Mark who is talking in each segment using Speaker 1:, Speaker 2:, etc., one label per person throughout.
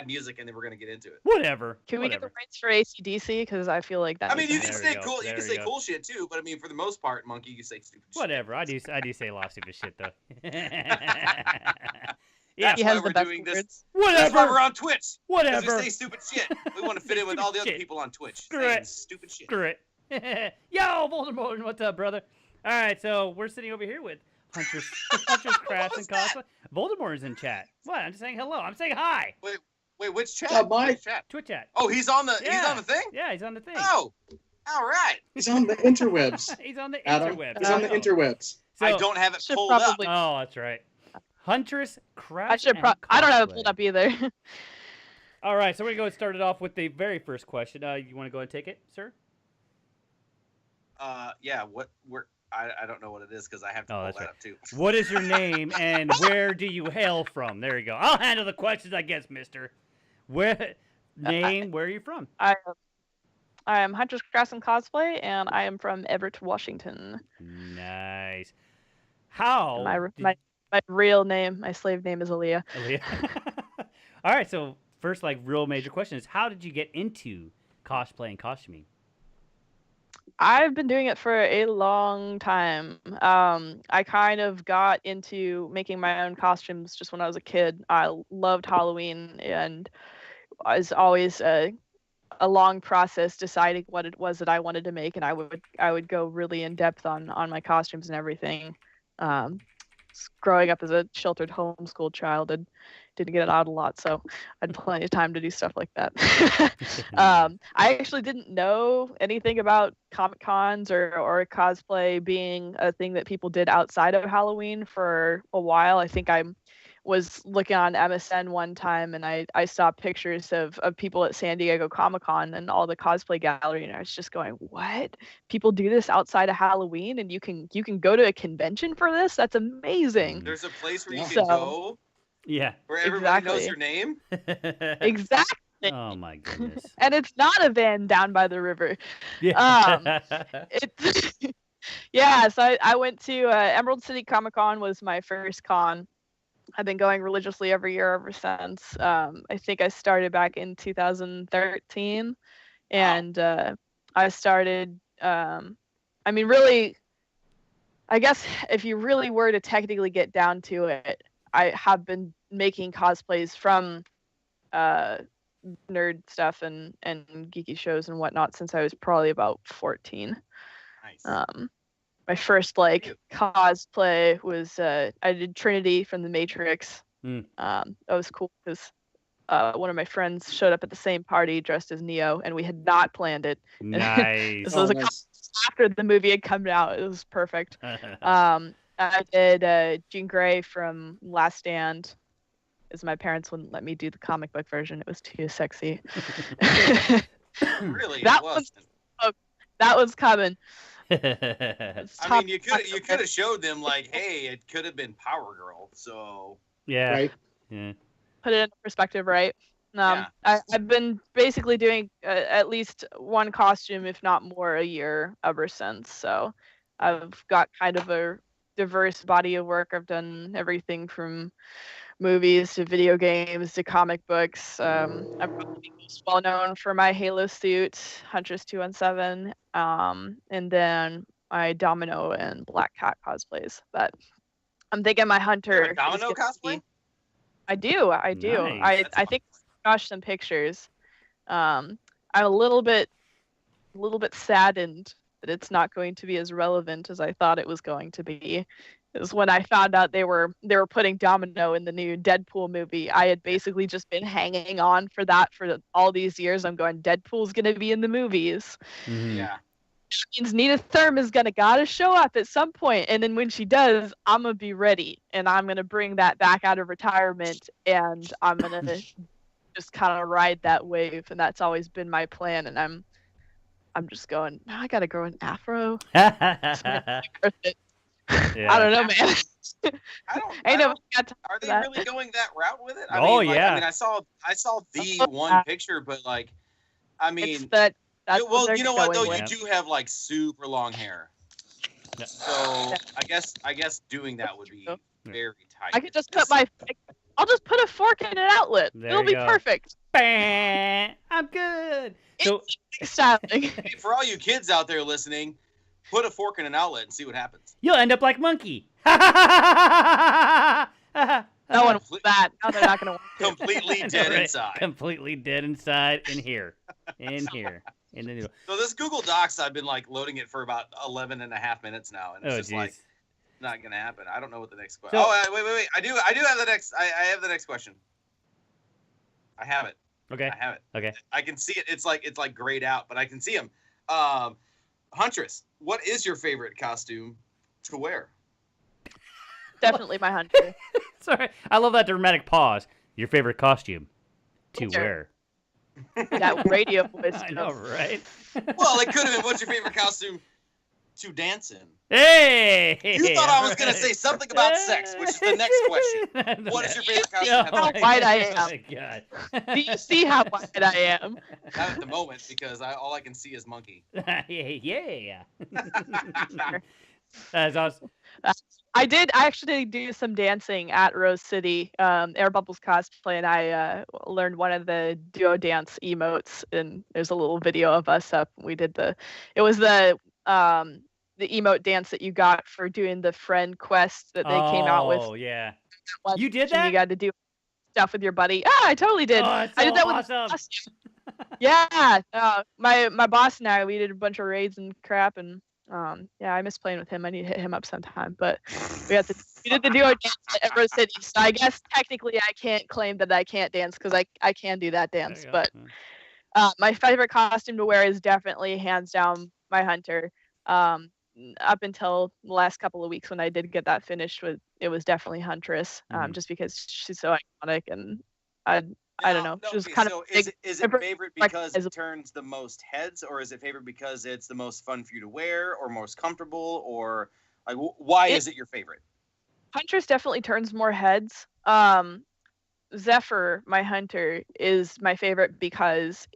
Speaker 1: music, and then we're gonna get into it.
Speaker 2: Whatever.
Speaker 3: Can we get the rights for AC/DC? Because I feel like that.
Speaker 1: I mean, you can
Speaker 2: There
Speaker 1: say
Speaker 2: we go.
Speaker 1: cool. You
Speaker 2: There
Speaker 1: can
Speaker 2: we
Speaker 1: say
Speaker 2: go.
Speaker 1: cool shit too, but I mean, for the most part, Monkey, you can say stupid shit.
Speaker 2: Whatever. I do say a lot of stupid shit though.
Speaker 1: That's
Speaker 3: He
Speaker 1: why
Speaker 3: has
Speaker 1: we're
Speaker 3: the best
Speaker 1: doing
Speaker 3: words.
Speaker 1: this. That's why
Speaker 2: Whatever.
Speaker 1: we're on Twitch. 'Cause
Speaker 2: Whatever.
Speaker 1: we say stupid shit. We want to fit in with all the other
Speaker 2: Shit.
Speaker 1: people on Twitch.
Speaker 2: Screw
Speaker 1: saying
Speaker 2: it.
Speaker 1: Stupid shit.
Speaker 2: Screw it. Yo, Voldemort, what's up, brother? All right, so we're sitting over here with Huntress Crafts and Cosplay. Voldemort is in chat. What? I'm just saying hello. I'm saying hi.
Speaker 1: Wait, which chat?
Speaker 4: Oh, Mike.
Speaker 1: Which chat?
Speaker 2: Twitch chat.
Speaker 1: Oh, he's on the thing.
Speaker 2: Yeah, he's on the thing.
Speaker 1: Oh, all right.
Speaker 4: He's on the interwebs.
Speaker 2: He's on the
Speaker 4: Adam,
Speaker 2: interweb.
Speaker 4: he's on the interwebs.
Speaker 2: So,
Speaker 1: I don't have it
Speaker 3: Should
Speaker 1: pulled
Speaker 3: probably-
Speaker 1: up.
Speaker 2: Oh, that's right. Huntress Crafts.
Speaker 3: I don't have it pulled up either.
Speaker 2: All right, so we're going to start it off with the very first question. You want to go ahead and take it, sir?
Speaker 1: Yeah. I don't know what it is because I have to pull
Speaker 2: that's
Speaker 1: that
Speaker 2: right.
Speaker 1: up too.
Speaker 2: What is your name and where do you hail from? There you go. I'll handle the questions, I guess, mister. Where are you from?
Speaker 3: I am Huntress Crafts and Cosplay, and I am from Everett, Washington.
Speaker 2: Nice. How?
Speaker 3: My real name, my slave name is Aaliyah.
Speaker 2: All right, so first, real major question is, how did you get into cosplay and costuming?
Speaker 3: I've been doing it for a long time. I kind of got into making my own costumes just when I was a kid. I loved Halloween, and it was always a long process deciding what it was that I wanted to make, and I would go really in depth on my costumes and everything. Growing up as a sheltered homeschooled child, and didn't get out a lot, so I had plenty of time to do stuff like that. I actually didn't know anything about Comic Cons or cosplay being a thing that people did outside of Halloween for a while. I think I was looking on MSN one time, and I saw pictures of people at San Diego Comic Con and all the cosplay gallery, and I was just going, what? People do this outside of Halloween, and you can go to a convention for this? That's amazing.
Speaker 1: There's a place where you
Speaker 3: So-
Speaker 1: can go
Speaker 2: Yeah.
Speaker 1: where everybody knows
Speaker 3: Exactly.
Speaker 1: your name.
Speaker 3: Exactly.
Speaker 2: Oh my goodness.
Speaker 3: And it's not a van down by the river.
Speaker 2: Yeah.
Speaker 3: It's yeah, so I went to Emerald City Comic Con was my first con. I've been going religiously every year ever since. I think I started back in 2013, and I started. Really, I guess if you really were to technically get down to it, I have been making cosplays from nerd stuff and geeky shows and whatnot since I was probably about 14.
Speaker 1: Nice.
Speaker 3: My first cosplay was I did Trinity from The Matrix. That was cool because one of my friends showed up at the same party dressed as Neo, and we had not planned it.
Speaker 2: Nice.
Speaker 3: This was a couple after the movie had come out. It was perfect. I did Jean Grey from Last Stand, because my parents wouldn't let me do the comic book version. It was too sexy.
Speaker 1: Really?
Speaker 3: That
Speaker 1: It was.
Speaker 3: That was coming.
Speaker 1: I mean, you could have showed them hey, it could have been Power Girl. So
Speaker 2: Yeah.
Speaker 4: Right?
Speaker 2: Yeah.
Speaker 3: Put it in perspective, right?
Speaker 1: Yeah.
Speaker 3: I've been basically doing at least one costume, if not more, a year ever since. So I've got kind of a diverse body of work. I've done everything from movies to video games to comic books. I'm probably most well known for my Halo suit, Huntress 217, and then my Domino and Black Cat cosplays. But I'm thinking my Hunter.
Speaker 1: You have a Domino
Speaker 3: is gonna
Speaker 1: cosplay?
Speaker 3: be- I do.
Speaker 2: Nice.
Speaker 3: I think gosh, some pictures. I'm a little bit saddened that it's not going to be as relevant as I thought it was going to be. Is when I found out they were putting Domino in the new Deadpool movie. I had basically just been hanging on for that for all these years. I'm going, Deadpool's gonna be in the movies.
Speaker 2: Mhm.
Speaker 1: Yeah.
Speaker 3: Which means Nina Thurman's gotta show up at some point, and then when she does, I'm gonna be ready, and I'm gonna bring that back out of retirement, and I'm gonna just kind of ride that wave, and that's always been my plan. And I'm just going, now I gotta grow an afro. Worth it.
Speaker 2: Yeah.
Speaker 3: I don't know, man. I know.
Speaker 1: Are they really going that route with it? I
Speaker 2: Oh,
Speaker 1: mean,
Speaker 2: yeah.
Speaker 1: I mean, I saw the one picture, but I mean,
Speaker 3: It's that. That's
Speaker 1: well,
Speaker 3: what
Speaker 1: you know what though,
Speaker 3: they're
Speaker 1: you
Speaker 3: going
Speaker 1: do have super long hair,
Speaker 2: Yeah.
Speaker 1: so I guess doing that would be
Speaker 3: Yeah.
Speaker 1: very tight.
Speaker 3: I could just put my I'll just put a fork in an outlet.
Speaker 2: There
Speaker 3: It'll
Speaker 2: you
Speaker 3: be
Speaker 2: go.
Speaker 3: perfect.
Speaker 2: Bam! I'm good. So
Speaker 3: Styling.
Speaker 1: Hey, for all you kids out there listening, put a fork in an outlet and see what happens.
Speaker 2: you'll end up like Monkey.
Speaker 3: No one wants that. No, they're not gonna want to.
Speaker 1: Completely dead inside.
Speaker 2: Completely dead inside. In here. In here. In the noodle.
Speaker 1: So this Google Docs, I've been like loading it for about 11 and a half minutes now, and it's just like not gonna happen. I don't know what the next question. Wait. I do have the next. I have the next question. I have it.
Speaker 2: Okay.
Speaker 1: I have it.
Speaker 2: Okay.
Speaker 1: I can see it. It's like grayed out, but I can see him. Huntress, what is your favorite costume to wear?
Speaker 3: Definitely my hunter.
Speaker 2: Sorry, I love that dramatic pause. Your favorite costume to wear?
Speaker 3: That radio voice.
Speaker 2: I know, right?
Speaker 1: Well, it could have been. What's your favorite costume to dance in?
Speaker 2: Hey!
Speaker 1: You thought I was going to say something about sex, which is the next question. What is your favorite costume?
Speaker 3: How white I am.
Speaker 2: Oh my God.
Speaker 3: Do you see how white I am?
Speaker 1: Not at the moment, because all I can see is monkey.
Speaker 2: Yeah. That's awesome.
Speaker 3: I actually do some dancing at Rose City, Air Bubbles Cosplay, and I learned one of the duo dance emotes, and there's a little video of us up. We did the emote dance that you got for doing the friend quest that they came out with.
Speaker 2: Oh, yeah.
Speaker 3: Once,
Speaker 2: You did that?
Speaker 3: You got to do stuff with your buddy. Ah, I totally did.
Speaker 2: Oh,
Speaker 3: I did that
Speaker 2: awesome.
Speaker 3: with yeah. My boss and I, we did a bunch of raids and crap, and yeah, I miss playing with him. I need to hit him up sometime. But we did the duo dance at Rose City. So I guess technically I can't claim that I can't dance because I can do that dance. But my favorite costume to wear is definitely hands down my hunter. Up until the last couple of weeks when I did get that finished, it was definitely Huntress. Just because she's so iconic, and I don't know. She was kind of
Speaker 1: is it favorite because it turns the most heads, or is it favorite because it's the most fun for you to wear, or most comfortable, or like why is it your favorite?
Speaker 3: Huntress definitely turns more heads. Zephyr, my hunter, is my favorite because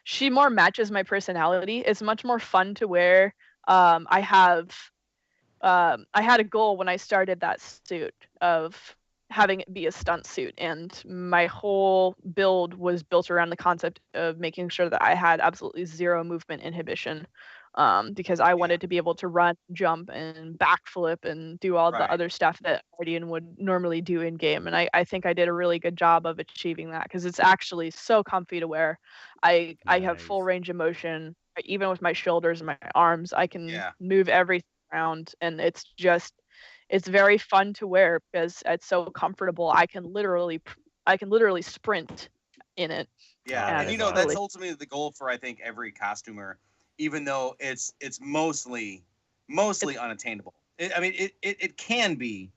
Speaker 3: she more matches my personality. It's much more fun to wear. I had a goal when I started that suit of having it be a stunt suit, and my whole build was built around the concept of making sure that I had absolutely zero movement inhibition, because I wanted to be able to run, jump, and backflip and do all the other stuff that Guardian would normally do in game. And I think I did a really good job of achieving that because it's actually so comfy to wear. I have full range of motion, even with my shoulders and my arms. I can move everything around, and it's very fun to wear because it's so comfortable. I can literally sprint in it.
Speaker 1: Yeah, and that's ultimately the goal for I think every costumer, even though it's mostly unattainable. It can be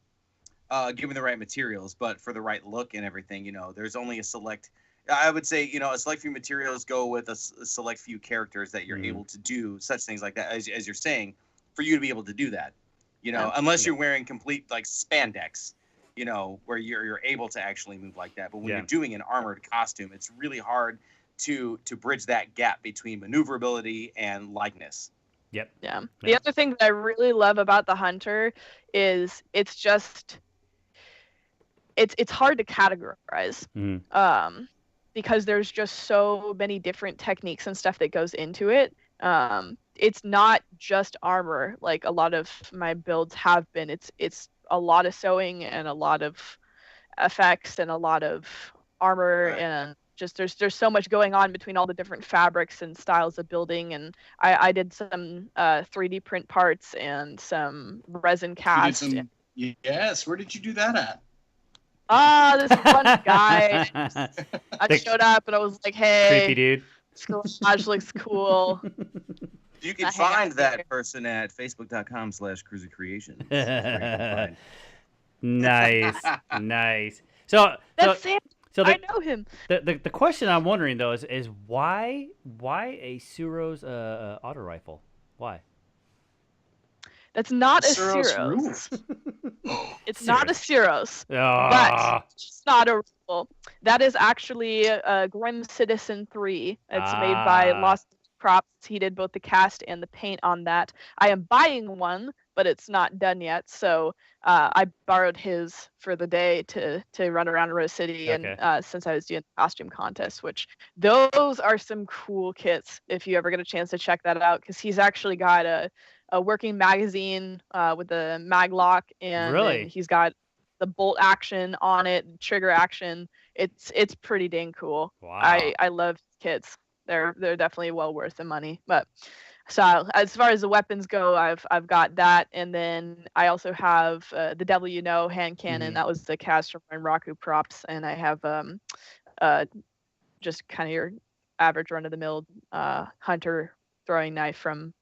Speaker 1: given the right materials, but for the right look and everything, there's only a select. I would say, a select few materials go with a select few characters that you're able to do such things like that, as you're saying, for you to be able to do that. Unless you're wearing complete like spandex, where you're able to actually move like that. But when you're doing an armored costume, it's really hard to bridge that gap between maneuverability and likeness.
Speaker 2: Yep.
Speaker 3: Yeah. The other thing that I really love about the hunter is it's hard to categorize. Because there's just so many different techniques and stuff that goes into it. It's not just armor like a lot of my builds have been. It's a lot of sewing and a lot of effects and a lot of armor and just there's so much going on between all the different fabrics and styles of building. And I did some 3D print parts and some resin cast.
Speaker 4: Yes, where did you do that at?
Speaker 3: This one guy. I showed up and I was like, "Hey,
Speaker 2: creepy dude.
Speaker 3: This collage looks cool."
Speaker 1: You can find that person at facebook.com/cruisercreation.
Speaker 2: Nice. So
Speaker 3: Sam. I know him.
Speaker 2: The question I'm wondering though is why a Suro's auto rifle? Why?
Speaker 3: That's not a Suros. It's not a Suros. But it's not a rifle. That is actually a Grim Citizen 3. It's made by Lost Crops. He did both the cast and the paint on that. I am buying one but it's not done yet. So I borrowed his for the day to run around Rose City,
Speaker 2: Okay.
Speaker 3: and since I was doing the costume contest, which those are some cool kits if you ever get a chance to check that out, because he's actually got a working magazine with the mag lock, and then
Speaker 2: Really?
Speaker 3: he's got the bolt action on it, trigger action. It's pretty dang cool.
Speaker 2: Wow.
Speaker 3: I love kits. They're definitely well worth the money. But so as far as the weapons go, I've got that, and then I also have the Devil You Know hand cannon.
Speaker 2: Mhm.
Speaker 3: That was the cast from Raku props, and I have just kind of your average run of the mill hunter throwing knife from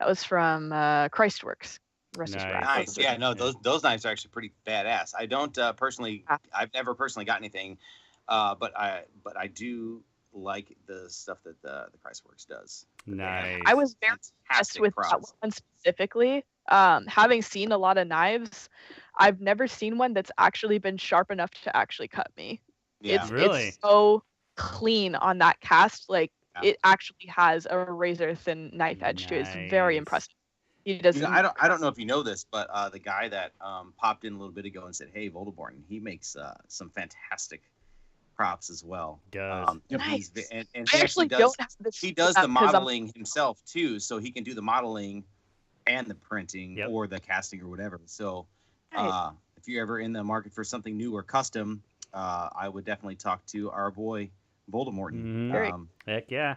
Speaker 3: Christworks.
Speaker 2: Nice.
Speaker 1: Nice. Yeah, no, those knives are actually pretty badass. I don't personally, I've never personally got anything, but I do like the stuff that the Christworks does.
Speaker 2: Nice.
Speaker 3: I was very impressed with that one specifically. Having seen a lot of knives, I've never seen one that's actually been sharp enough to actually cut me.
Speaker 1: Yeah.
Speaker 3: It's so clean on that cast. Like it actually has a razor thin knife edge to it. It's very impressive. He doesn't.
Speaker 1: I don't know if you know this, but the guy that popped in a little bit ago and said, "Hey, Voldemort," he makes some fantastic props as well.
Speaker 2: Does.
Speaker 3: Nice.
Speaker 1: And
Speaker 3: I actually don't have this.
Speaker 1: He does the modeling himself too, so he can do the modeling and the printing or the casting or whatever. So if you're ever in the market for something new or custom, I would definitely talk to our boy Voldemort.
Speaker 2: Mm-hmm. Heck yeah.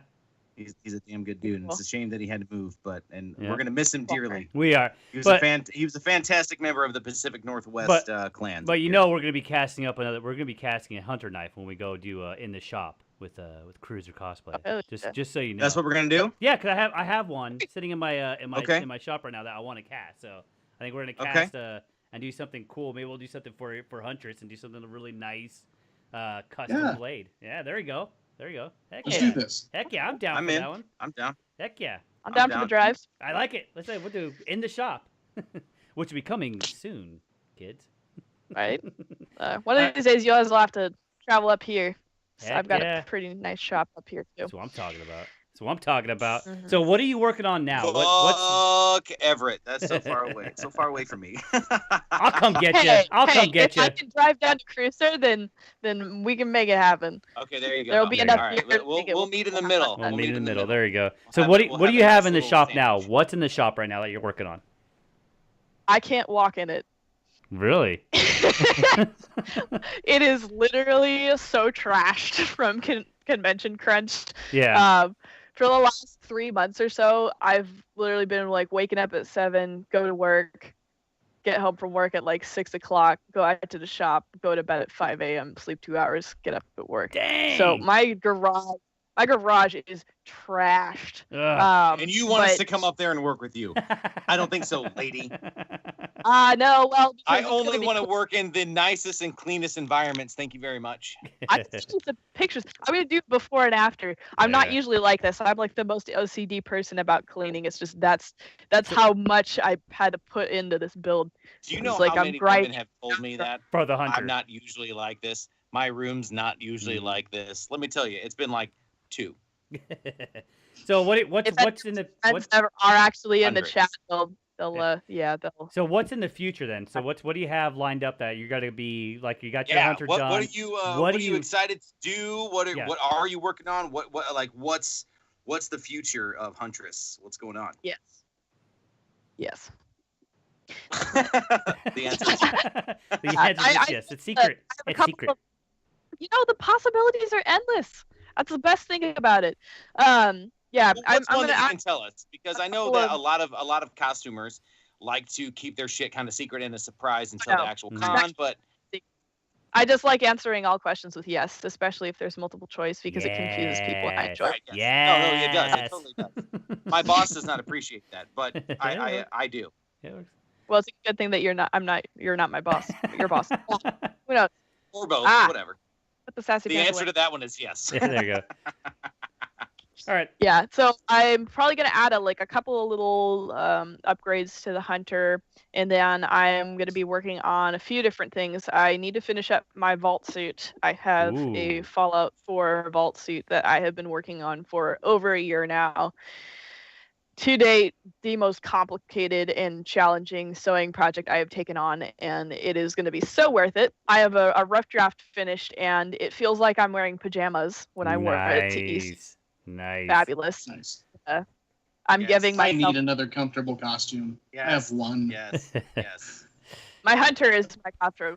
Speaker 1: He's a damn good dude, and it's a shame that he had to move, but we're gonna miss him dearly.
Speaker 2: We are.
Speaker 1: He was a fantastic member of the Pacific Northwest clan.
Speaker 2: But you know, we're gonna be casting up another. We're gonna be casting a hunter knife when we go do in the shop with Cruiser Cosplay. Just so you know.
Speaker 1: That's what we're gonna do.
Speaker 2: Yeah, because I have one sitting in my in my shop right now that I want to cast. So I think we're gonna cast and do something cool. Maybe we'll do something for Huntress and do something really nice, custom blade. Yeah, there you go. There you go.
Speaker 4: Let's do this.
Speaker 2: Heck yeah, I'm down for that one.
Speaker 1: I'm down.
Speaker 2: Heck yeah.
Speaker 3: I'm down for the drives.
Speaker 2: I like it. Let's say we'll do in the shop, which will be coming soon, kids.
Speaker 3: Right. One of these days, you guys will have to travel up here. So I've got a pretty nice shop up here too.
Speaker 2: That's what I'm talking about.
Speaker 3: Mm-hmm.
Speaker 2: So what are you working on now?
Speaker 1: Fuck Everett. That's so far away. So far away from me.
Speaker 2: I'll come get you. I'll come get you.
Speaker 3: If I can drive down to Cruiser, then we can make it happen.
Speaker 1: Okay, there you go.
Speaker 3: There'll be enough.
Speaker 1: All right. We'll meet in the middle.
Speaker 2: We'll meet in the middle. There you go. So what do you have in the shop now? What's in the shop right now that you're working on?
Speaker 3: I can't walk in it.
Speaker 2: Really?
Speaker 3: It is literally so trashed from Convention Crunch.
Speaker 2: Yeah.
Speaker 3: For the last 3 months or so, I've literally been like waking up at 7, go to work, get home from work at like 6 o'clock, go out to the shop, go to bed at 5 a.m., sleep 2 hours, get up at work.
Speaker 2: Dang.
Speaker 3: So my garage is trashed.
Speaker 1: And you want us to come up there and work with you? I don't think so, lady.
Speaker 3: No, well,
Speaker 1: I only want to work in the nicest and cleanest environments. Thank you very much.
Speaker 3: I sent you some pictures. I'm gonna do before and after. I'm not usually like this. I'm like the most OCD person about cleaning. It's just that's how much I had to put into this build.
Speaker 1: Do you know how many women have told me that?
Speaker 2: For the hunter.
Speaker 1: I'm not usually like this. My room's not usually like this. Let me tell you, it's been like 2.
Speaker 2: So what's in the
Speaker 3: friends that are actually in the
Speaker 1: hundreds.
Speaker 3: chat? They'll.
Speaker 2: So what's in the future then? So what do you have lined up that you're gonna be like? You got your hunter done.
Speaker 1: What are you excited to do? What are you working on? What's the future of Huntress? What's going on?
Speaker 3: Yes.
Speaker 1: The answer is
Speaker 2: the answer is yes. It's secret. It's secret.
Speaker 3: The possibilities are endless. That's the best thing about it. Yeah,
Speaker 1: I'm gonna. You can tell us, because I know that a lot of costumers like to keep their shit kind of secret and a surprise until the actual con. But
Speaker 3: I just like answering all questions with yes, especially if there's multiple choice, because it confuses people. I enjoy it.
Speaker 2: Yes.
Speaker 1: No, it does. It totally does. My boss does not apprappreciate that, but I do.
Speaker 3: Well, it's a good thing that you're not my boss. Your boss. Who knows?
Speaker 1: Or both. Whatever.
Speaker 3: Put the sassy
Speaker 1: The answer to that one is yes.
Speaker 2: Yeah, there you go. All right.
Speaker 3: Yeah, so I'm probably gonna add a couple of little upgrades to the hunter, and then I'm gonna be working on a few different things. I need to finish up my vault suit. I have a Fallout 4 vault suit that I have been working on for over a year now. to date, the most complicated and challenging sewing project I have taken on, and it is going to be so worth it. I have a rough draft finished, and it feels like I'm wearing pajamas when I wear it to East.
Speaker 2: Nice.
Speaker 3: Fabulous.
Speaker 4: Nice.
Speaker 3: I'm giving myself...
Speaker 4: I need another comfortable costume.
Speaker 1: Yes.
Speaker 4: I have one.
Speaker 1: Yes. Yes.
Speaker 3: My hunter is my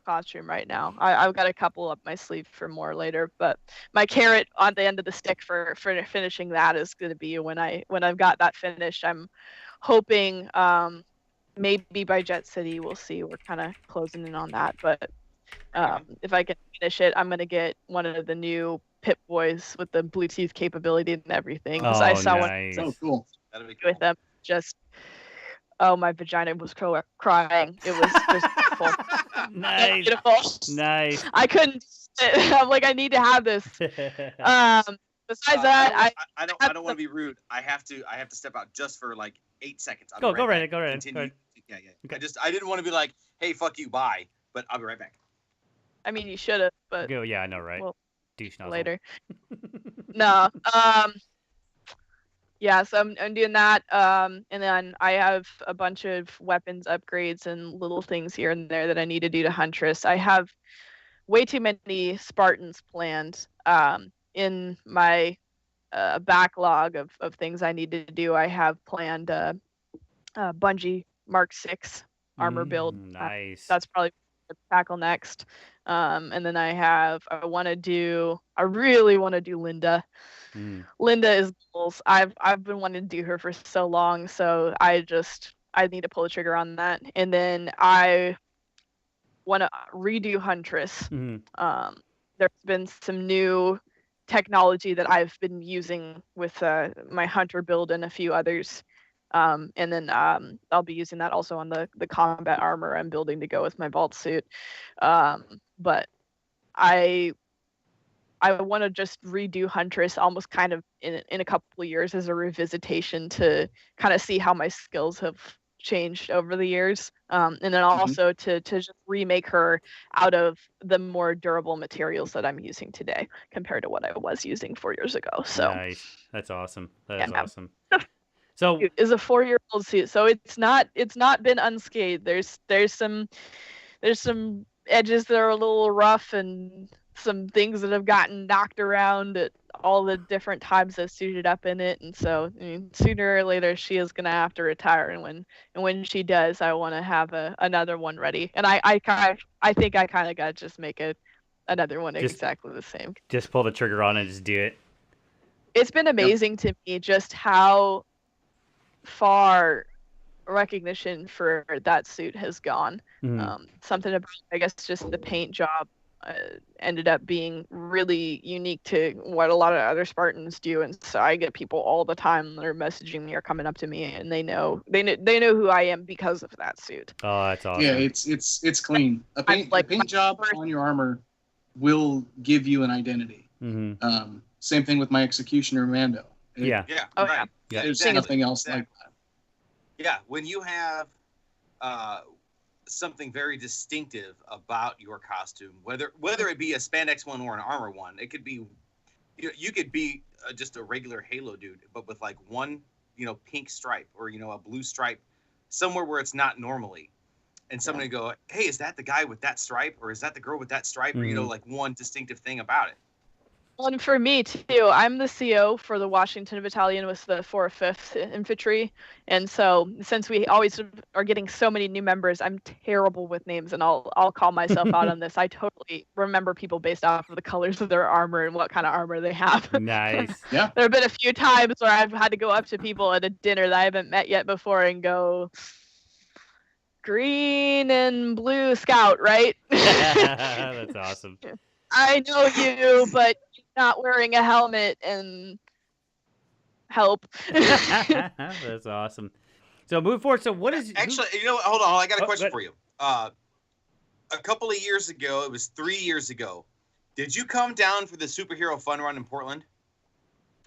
Speaker 3: costume right now. I've got a couple up my sleeve for more later, but my carrot on the end of the stick for finishing that is going to be when I've got that finished. I'm hoping maybe by Jet City. We'll see. We're kind of closing in on that, but if I can finish it, I'm going to get one of the new Pip Boys with the Bluetooth capability and everything.
Speaker 2: Oh,
Speaker 3: I saw
Speaker 2: nice.
Speaker 3: one
Speaker 4: cool.
Speaker 1: That'll be cool.
Speaker 3: with them. Just my vagina was crying. It was just beautiful.
Speaker 2: Nice.
Speaker 3: Beautiful.
Speaker 2: Nice.
Speaker 3: I couldn't. I'm like, I need to have this. Besides that,
Speaker 1: I don't want to be rude. I have to step out just for like 8 seconds.
Speaker 2: Go right ahead.
Speaker 1: Continue. Yeah. Okay. I didn't want to be like, hey, fuck you, bye. But I'll be right back.
Speaker 3: I mean, you should have, but
Speaker 2: Go. Yeah, I know, right?
Speaker 3: Well,
Speaker 2: douche nozzle.
Speaker 3: later. No. Yeah, so I'm doing that. And then I have a bunch of weapons upgrades and little things here and there that I need to do to Huntress. I have way too many Spartans planned in my backlog of things I need to do. I have planned Bungie Mark 6 armor build.
Speaker 2: Nice.
Speaker 3: That's probably what I'll tackle next. And then I really want to do Linda. Linda is goals. I've been wanting to do her for so long, so I need to pull the trigger on that. And then I want to redo Huntress. There's been some new technology that I've been using with my Hunter build and a few others. And then I'll be using that also on the combat armor I'm building to go with my vault suit. But I want to just redo Huntress almost kind of in a couple of years as a revisitation to kind of see how my skills have changed over the years. And then also to just remake her out of the more durable materials that I'm using today compared to what I was using 4 years ago. So
Speaker 2: nice. That's awesome. That is awesome.
Speaker 3: So is a 4-year-old suit, so it's not been unscathed. There's some edges that are a little rough and some things that have gotten knocked around at all the different times I've suited up in it, and so I mean, sooner or later she is gonna have to retire, and when she does, I want to have another one ready. And I think I kind of got to just make another one exactly the same.
Speaker 2: Just pull the trigger on and just do it.
Speaker 3: It's been amazing to me just how far recognition for that suit has gone. Something about, I guess, just the paint job ended up being really unique to what a lot of other Spartans do, and so I get people all the time that are messaging me or coming up to me, and they know who I am because of that suit.
Speaker 2: Oh, that's awesome.
Speaker 4: Yeah, it's clean. A paint job on your armor will give you an identity. Same thing with my Executioner Mando.
Speaker 1: Right.
Speaker 4: There's nothing else like that.
Speaker 1: Yeah, when you have something very distinctive about your costume, whether it be a spandex one or an armor one, it could be, you could be just a regular Halo dude, but with like one, pink stripe or a blue stripe somewhere where it's not normally, and somebody go, hey, is that the guy with that stripe, or is that the girl with that stripe, or like one distinctive thing about it.
Speaker 3: Well, and for me too, I'm the CO for the Washington Battalion with the 405th Infantry, and so since we always are getting so many new members, I'm terrible with names, and I'll call myself out on this. I totally remember people based off of the colors of their armor and what kind of armor they have.
Speaker 2: Nice.
Speaker 4: Yeah.
Speaker 3: There have been a few times where I've had to go up to people at a dinner that I haven't met yet before and go, green and blue scout, right?
Speaker 2: That's awesome.
Speaker 3: I know you, but not wearing a helmet and help.
Speaker 2: That's awesome. So move forward. So what is
Speaker 1: actually? Hold on. I got a question for you. A couple of years ago, it was 3 years ago. Did you come down for the superhero fun run in Portland?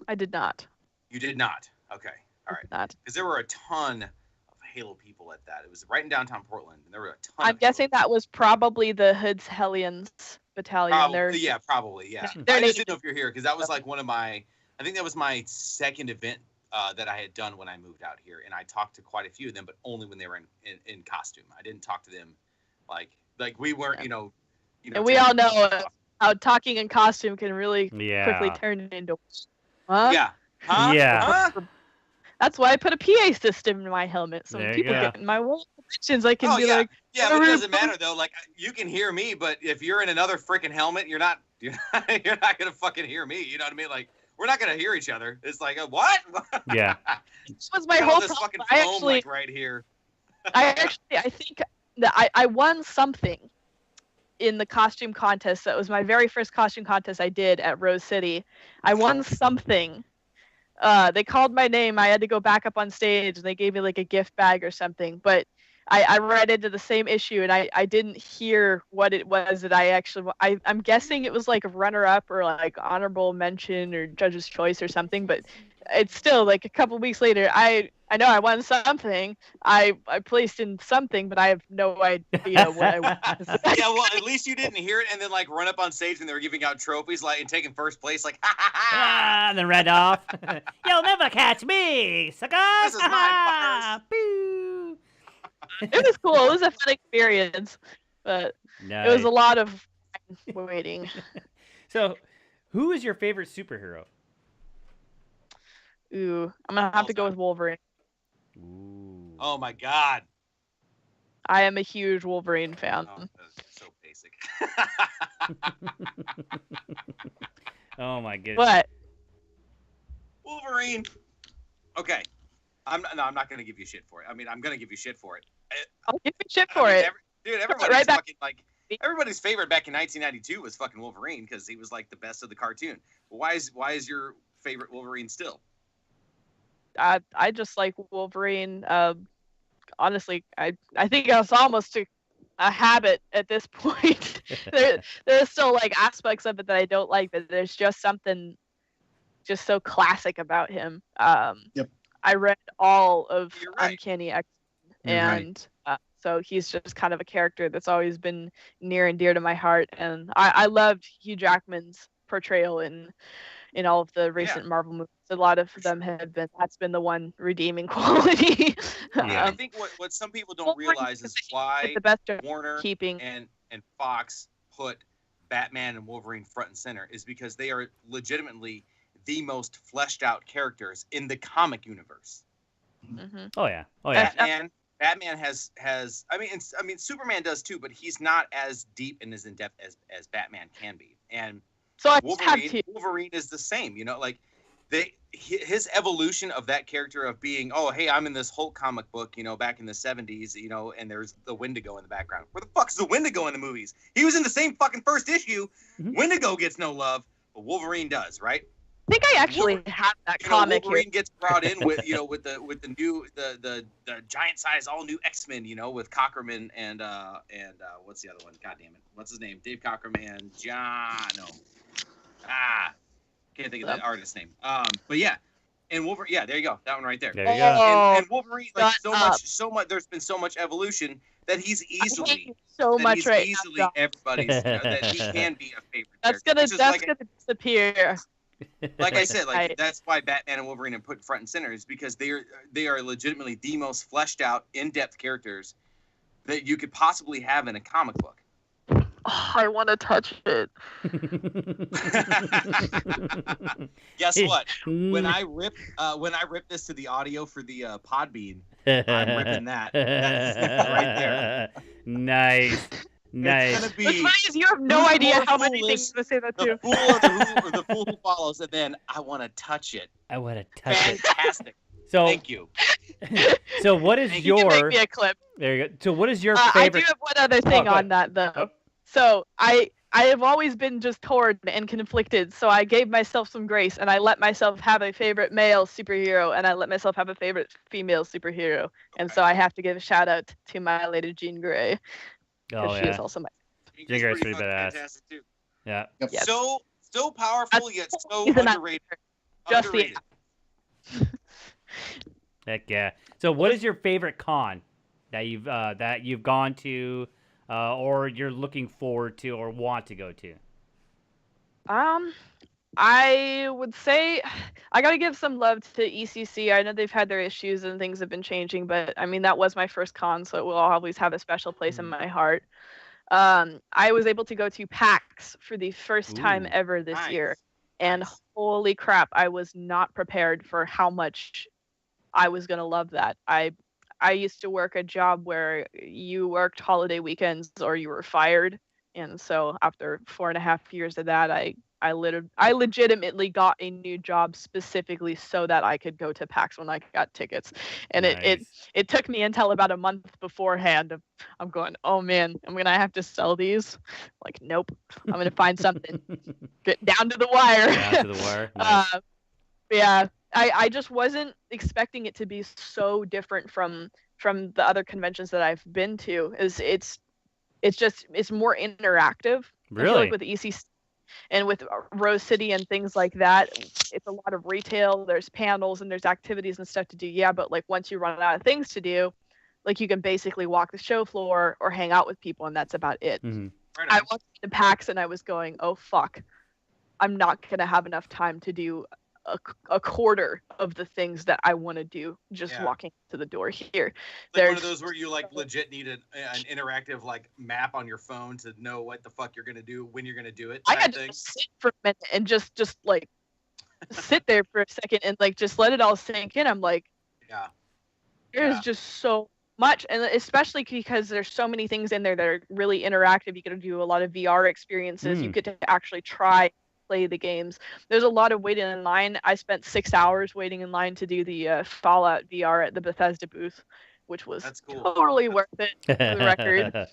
Speaker 3: I did not.
Speaker 1: You did not. Okay. All right.
Speaker 3: Not.
Speaker 1: Because there were a ton of Halo people at that. It was right in downtown Portland, and there were a ton.
Speaker 3: I'm guessing that was probably the Hood's Hellions battalion.
Speaker 1: Probably, yeah. I just didn't know if you're here because that was like one of my. I think that was my second event that I had done when I moved out here, and I talked to quite a few of them, but only when they were in costume. I didn't talk to them like we weren't,
Speaker 3: And we all know how talking in costume can really quickly turn into. Huh?
Speaker 1: Yeah. Huh?
Speaker 2: Yeah.
Speaker 1: Huh?
Speaker 3: That's why I put a PA system in my helmet, so when people get in my way questions, I can be like.
Speaker 1: Yeah, but it doesn't matter though. Like you can hear me, but if you're in another freaking helmet, you're not gonna fucking hear me. You know what I mean? Like we're not gonna hear each other. It's like what?
Speaker 2: Yeah.
Speaker 3: This was my whole
Speaker 1: this fucking
Speaker 3: I
Speaker 1: foam,
Speaker 3: actually,
Speaker 1: like, right here.
Speaker 3: I think that I won something in the costume contest. That was my very first costume contest I did at Rose City. I won something. They called my name. I had to go back up on stage, and they gave me like a gift bag or something. But I read into the same issue, and I didn't hear what it was that I'm guessing it was like a runner-up or like honorable mention or judge's choice or something. But it's still like a couple weeks later. I know I won something. I placed in something, but I have no idea what I won.
Speaker 1: Yeah, well, at least you didn't hear it and then like run up on stage when they were giving out trophies, like and taking first place, like ha ha ha,
Speaker 2: and then ran off. You'll never catch me, sucker!
Speaker 1: This is mine, fuckers.
Speaker 2: Boo!
Speaker 3: It was cool. It was a fun experience, but it was a lot of waiting.
Speaker 2: So, who is your favorite superhero?
Speaker 3: Ooh, I'm gonna have to go with Wolverine.
Speaker 2: Ooh.
Speaker 1: Oh my god.
Speaker 3: I am a huge Wolverine fan.
Speaker 1: Oh, that's so basic.
Speaker 2: Oh my goodness.
Speaker 3: What?
Speaker 1: Wolverine. Okay. I'm not gonna give you shit for it. I mean, I'm gonna give you shit for it.
Speaker 3: I'll give you shit for it.
Speaker 1: Everybody's fucking like everybody's favorite back in 1992 was fucking Wolverine because he was like the best of the cartoon. But why is your favorite Wolverine still?
Speaker 3: I just like Wolverine. Honestly, I think it's almost a habit at this point. There's still like aspects of it that I don't like, but there's just something just so classic about him.
Speaker 4: Yep.
Speaker 3: I read all of
Speaker 1: Right.
Speaker 3: Uncanny X-Men, and so he's just kind of a character that's always been near and dear to my heart. And I loved Hugh Jackman's portrayal in all of the recent Marvel movies. A lot of them have been. That's been the one redeeming quality.
Speaker 1: I think what some people don't realize is why
Speaker 3: the best
Speaker 1: Warner and Fox put Batman and Wolverine front and center is because they are legitimately the most fleshed out characters in the comic universe.
Speaker 3: Mm-hmm.
Speaker 2: Oh yeah.
Speaker 1: Batman has I mean Superman does too, but he's not as deep and as in depth as Batman can be. And
Speaker 3: so
Speaker 1: Wolverine is the same, like his evolution of that character of being, oh hey, I'm in this Hulk comic book, back in the 70s, and there's the Wendigo in the background. Where the fuck's the Wendigo in the movies? He was in the same fucking first issue. Mm-hmm. Wendigo gets no love, but Wolverine does, right?
Speaker 3: I think I actually have that comic.
Speaker 1: Wolverine gets brought in with with the new the giant size all new X-Men, with Cockerman and what's the other one? God damn it, what's his name? Dave Cockerman, can't think of that artist's name. But yeah, and Wolverine. Yeah, there you go. That one right there.
Speaker 2: There you go.
Speaker 1: And Wolverine, like so much. There's been so much evolution that he's easily everybody's. That he can be a favorite.
Speaker 3: That's gonna disappear.
Speaker 1: Like I said, that's why Batman and Wolverine are put front and center, is because they are legitimately the most fleshed out, in-depth characters that you could possibly have in a comic book.
Speaker 3: Oh, I want to touch it.
Speaker 1: Guess what? When I rip this to the audio for the Podbean, I'm ripping that. That's right there.
Speaker 2: Nice. Nice.
Speaker 3: What's funny is you have no idea how many things to say that too.
Speaker 1: The fool who follows, and then I want to touch it.
Speaker 2: I want to touch it.
Speaker 1: Fantastic.
Speaker 2: So
Speaker 1: thank you.
Speaker 2: So what is
Speaker 3: you can make me a clip.
Speaker 2: There you go. So what is your favorite?
Speaker 3: I do have one other thing on that though. Oh. So I have always been just torn and conflicted. So I gave myself some grace, and I let myself have a favorite male superhero, and I let myself have a favorite female superhero. Okay. And so I have to give a shout out to my lady Jean Grey.
Speaker 2: Oh
Speaker 3: she is also my.
Speaker 2: Jean Grey's pretty badass.
Speaker 1: Fantastic too.
Speaker 2: Yeah.
Speaker 4: Yep.
Speaker 3: Yes.
Speaker 1: So powerful yet so underrated.
Speaker 3: Just the.
Speaker 2: Heck yeah. So what is your favorite con that you've gone to, or you're looking forward to, or want to go to?
Speaker 3: I would say I gotta give some love to ECC. I know they've had their issues and things have been changing, but I mean that was my first con, so it will always have a special place in my heart. I was able to go to PAX for the first time ever this year, and holy crap, I was not prepared for how much I was gonna love that. I used to work a job where you worked holiday weekends or you were fired, and so after 4.5 years of that, I legitimately got a new job specifically so that I could go to PAX when I got tickets. And it took me until about a month beforehand. I'm going, oh man, I'm gonna have to sell these. Like, nope, I'm gonna find something. Get down to the wire.
Speaker 2: Down to the wire. Nice.
Speaker 3: Yeah, I just wasn't expecting it to be so different from the other conventions that I've been to. It's more interactive.
Speaker 2: Really?
Speaker 3: I feel like with ECC and with Rose City and things like that, it's a lot of retail. There's panels and there's activities and stuff to do. Yeah, but like once you run out of things to do, like you can basically walk the show floor or hang out with people, and that's about it.
Speaker 2: Mm-hmm.
Speaker 3: I walked into PAX and I was going, oh fuck, I'm not gonna have enough time to do a quarter of the things that I want to do just walking to the door here.
Speaker 1: Like one of those where you like legit need an interactive like map on your phone to know what the fuck you're gonna do when you're gonna do it.
Speaker 3: I had to sit for a minute and just like sit there for a second and like just let it all sink in. I'm like, there's just so much, and especially because there's so many things in there that are really interactive. You get to do a lot of VR experiences. You get to actually play the games. There's a lot of waiting in line. I spent 6 hours waiting in line to do the Fallout VR at the Bethesda booth, which was totally worth it for the record.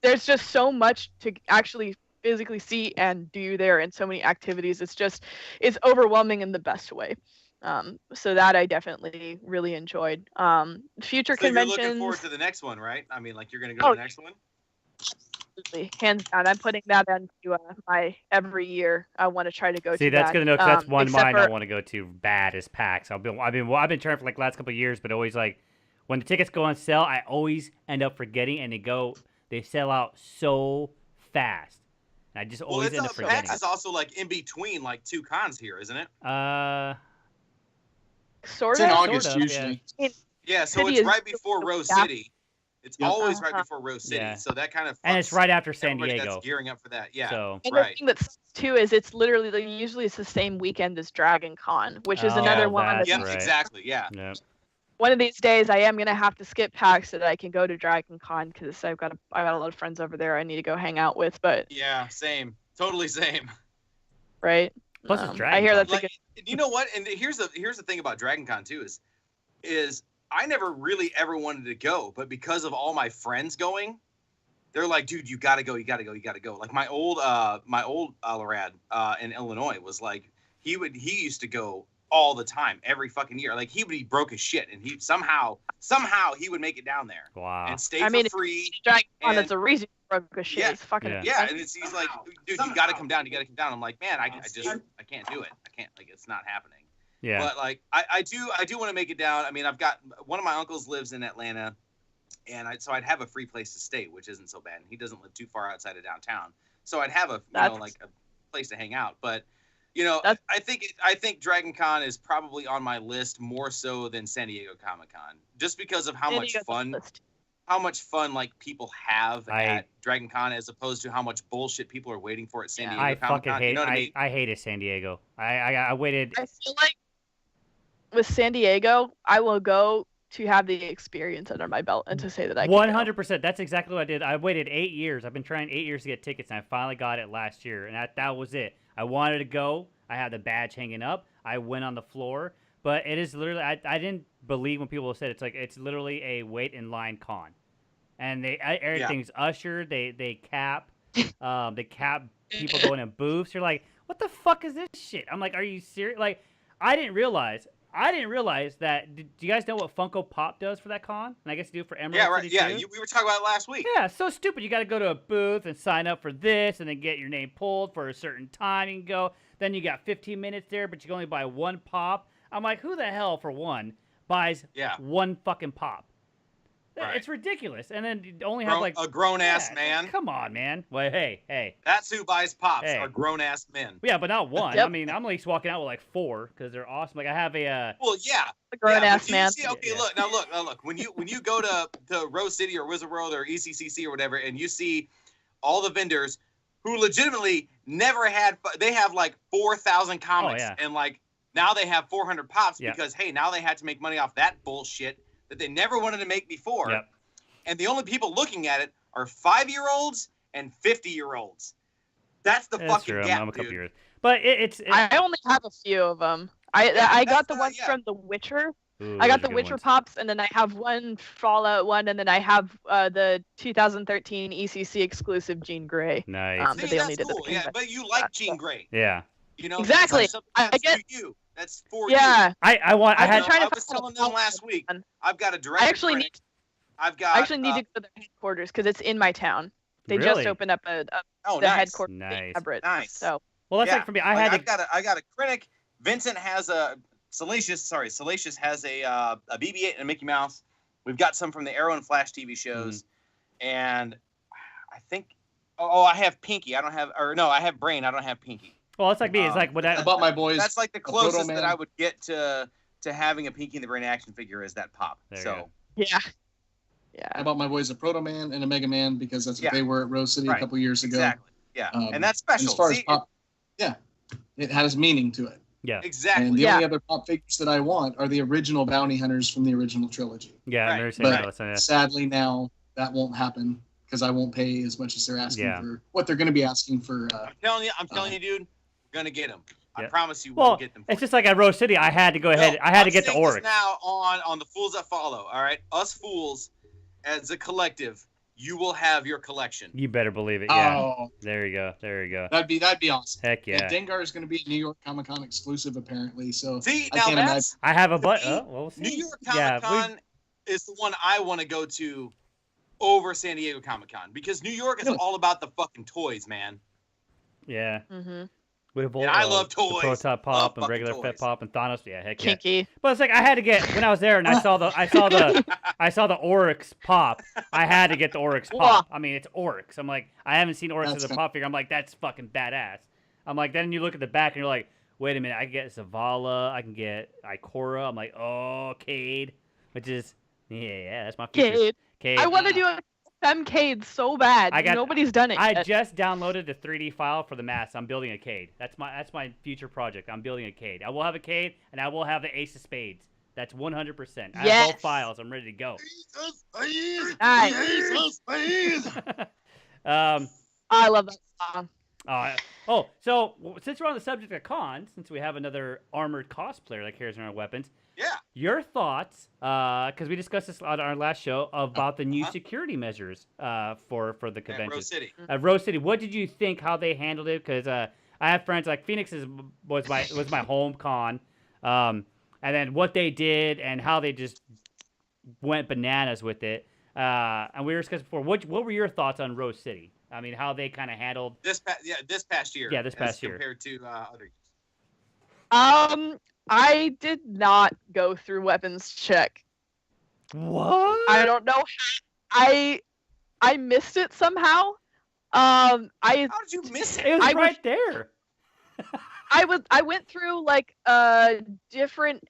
Speaker 3: There's just so much to actually physically see and do there, and so many activities. It's overwhelming in the best way. So that I definitely really enjoyed. Future conventions.
Speaker 1: You're looking forward to the next one, right? I mean, like you're gonna go to the next one.
Speaker 3: Absolutely, hands down. I'm putting that into my every year. I want to try to go to.
Speaker 2: See, that's good to know, because that's one mine I want to go to bad as PAX. I've been trying for like the last couple of years, but always like when the tickets go on sale, I always end up forgetting, and they sell out so fast. And I just always end up forgetting.
Speaker 1: PAX is also like in between like two cons here, isn't it?
Speaker 3: Sort
Speaker 4: of. It's in August usually.
Speaker 1: Yeah, so it's right before Rose City. It's always right before Rose City, so that kind of
Speaker 2: and it's right after San Diego.
Speaker 1: That's gearing up for that,
Speaker 2: So,
Speaker 3: and the thing that sucks too is it's literally usually it's the same weekend as Dragon Con, which is another one.
Speaker 1: Exactly. Yeah.
Speaker 3: One of these days, I am gonna have to skip PAX so that I can go to Dragon Con because I got a lot of friends over there I need to go hang out with. But
Speaker 1: yeah, same, totally same.
Speaker 3: Right.
Speaker 2: Plus, it's Dragon.
Speaker 3: I hear that's
Speaker 1: like, you know what? And here's the thing about Dragon Con too is I never really ever wanted to go, but because of all my friends going, they're like, dude, you gotta go. Like my old Alarad in Illinois was like, he used to go all the time, every fucking year. Like he would be broke as shit, and he somehow he would make it down there.
Speaker 2: Wow.
Speaker 1: And stay for free.
Speaker 3: Dragon Con, that's a reason broke as shit.
Speaker 1: Yeah,
Speaker 3: it's fucking
Speaker 1: and he's like, dude, you gotta come down. I'm like, man, I can't do it. I can't, like, it's not happening.
Speaker 2: Yeah.
Speaker 1: But like I do want to make it down. I mean, I've got one of my uncles lives in Atlanta, and so I'd have a free place to stay, which isn't so bad. He doesn't live too far outside of downtown, so I'd have a place to hang out. But I think Dragon Con is probably on my list more so than San Diego Comic-Con, just because of how much fun like people have at Dragon Con as opposed to how much bullshit people are waiting for at San Diego Comic-Con.
Speaker 2: I fucking hate it. I hated San Diego. I waited.
Speaker 3: I feel like with San Diego, I will go to have the experience under my belt and to say that I can
Speaker 2: 100%. That's exactly what I did. I waited 8 years. I've been trying 8 years to get tickets, and I finally got it last year, and that was it. I wanted to go. I had the badge hanging up. I went on the floor, but it is literally. I didn't believe when people said it's literally a wait in line con, and everything's ushered. They cap people going in booths. You're like, what the fuck is this shit? I'm like, are you serious? Like, I didn't realize that. Do you guys know what Funko Pop does for that con? And I guess you do for Emerald City too?
Speaker 1: We were talking about it last week.
Speaker 2: Yeah, so stupid. You got to go to a booth and sign up for this, and then get your name pulled for a certain time. You can go. Then you got 15 minutes there, but you can only buy one pop. I'm like, who the hell, for one, buys one fucking pop? It's ridiculous. And then you only have like
Speaker 1: a grown ass man.
Speaker 2: Come on, man. Well, hey.
Speaker 1: That's who buys pops. Are grown ass men.
Speaker 2: Yeah, but not one.
Speaker 3: Yep.
Speaker 2: I mean, I'm at least walking out with like 4 because they're awesome. Like I have a.
Speaker 1: Well, yeah.
Speaker 3: A grown ass man.
Speaker 1: See, okay, look. When you go to Rose City or Wizard World or ECCC or whatever, and you see all the vendors who legitimately never had. They have like 4,000 comics, and like now they have 400 pops because hey, now they had to make money off that bullshit that they never wanted to make before.
Speaker 2: Yep.
Speaker 1: And the only people looking at it are 5-year-olds and 50-year-olds. That's the fucking
Speaker 2: true.
Speaker 1: gap,
Speaker 2: I'm a couple
Speaker 1: dude.
Speaker 2: years. But it's
Speaker 3: I only have a few of them. I got the ones from The Witcher.
Speaker 2: Ooh,
Speaker 3: I got the Witcher pops, and then I have one Fallout one, and then I have the 2013 ECC exclusive Jean Grey.
Speaker 2: Nice.
Speaker 3: That they only did
Speaker 1: cool. Yeah, but you like Jean Grey.
Speaker 2: Yeah.
Speaker 1: You know
Speaker 3: exactly.
Speaker 1: I get you. That's for you.
Speaker 3: Yeah.
Speaker 2: I
Speaker 1: was telling them last week. I've got a direct.
Speaker 3: I actually need to go to their headquarters because it's in my town. They just opened up the headquarters in Everett.
Speaker 1: Nice.
Speaker 3: So.
Speaker 2: Well, that's like for me. I got
Speaker 1: a Krennic. Vincent has a Salacious has a BB-8 and a Mickey Mouse. We've got some from the Arrow and Flash TV shows, and I think I have Pinky. I have Brain. I don't have Pinky.
Speaker 2: Well, it's like me. It's like what
Speaker 4: I bought my boys.
Speaker 1: That's like the closest that I would get to having a Pinky and the Brain action figure is that pop.
Speaker 3: Yeah.
Speaker 4: I bought my boys a Proto Man and a Mega Man because that's what they were at Rose City a couple years ago.
Speaker 1: Exactly. Yeah, and that's special.
Speaker 4: And as far as pop, it has meaning to it.
Speaker 2: Yeah.
Speaker 1: Exactly.
Speaker 4: And the only other pop figures that I want are the original Bounty Hunters from the original trilogy.
Speaker 2: Yeah,
Speaker 1: right.
Speaker 4: But sadly now that won't happen because I won't pay as much as they're asking for what they're going to be asking for.
Speaker 1: I'm telling you, dude, we're gonna get them. I promise you, we'll get them.
Speaker 2: It's just like at Rose City, I had to go ahead. I had to get the Oryx.
Speaker 1: Now on the Fools That Follow. All right, us fools as a collective. You will have your collection.
Speaker 2: You better believe it. Yeah.
Speaker 4: Oh,
Speaker 2: there you go.
Speaker 4: That'd be awesome.
Speaker 2: Heck yeah.
Speaker 4: And Dengar is going to be a New York Comic Con exclusive apparently. So
Speaker 1: see,
Speaker 4: I can't imagine.
Speaker 2: I have a we'll see.
Speaker 1: New York Comic Con is the one I want to go to over San Diego Comic Con because New York is all about the fucking toys, man.
Speaker 2: Yeah.
Speaker 3: Mm-hmm.
Speaker 1: I love toys.
Speaker 2: The Prototype Pop and regular
Speaker 1: toys.
Speaker 2: Fet Pop and Thanos. Yeah, heck
Speaker 3: Kinky.
Speaker 2: Yeah. But it's like I had to get when I was there and I saw the Oryx Pop. I had to get the Oryx Pop. I mean, it's Oryx. I'm like, I haven't seen Oryx as a pop figure. I'm like, that's fucking badass. I'm like, then you look at the back and you're like, wait a minute, I can get Zavala, I can get Ikora. I'm like, oh, Cade, which is that's my feature.
Speaker 3: Cade. I want to do a Femcade so bad. Nobody's done it yet.
Speaker 2: I just downloaded the 3D file for the mask. I'm building a Cade. That's my future project. I'm building a Cade. I will have a Cade, and I will have the Ace of Spades. That's 100%. I have both files. I'm ready to go.
Speaker 3: Nice. I love that song.
Speaker 2: So since we're on the subject of cons, since we have another armored cosplayer that carries around weapons, your thoughts, because we discussed this on our last show about the new security measures for the convention
Speaker 1: at
Speaker 2: Rose City. What did you think? How they handled it? Because I have friends like Phoenix was my home con, and then what they did and how they just went bananas with it. And we were discussing before. What were your thoughts on Rose City? I mean, how they kind of handled
Speaker 1: this past year.
Speaker 2: Yeah, this past year
Speaker 1: compared to other years.
Speaker 3: I did not go through weapons check.
Speaker 2: What?
Speaker 3: I don't know. I missed it somehow.
Speaker 1: How did you miss it?
Speaker 2: It was right there.
Speaker 3: I went through like a different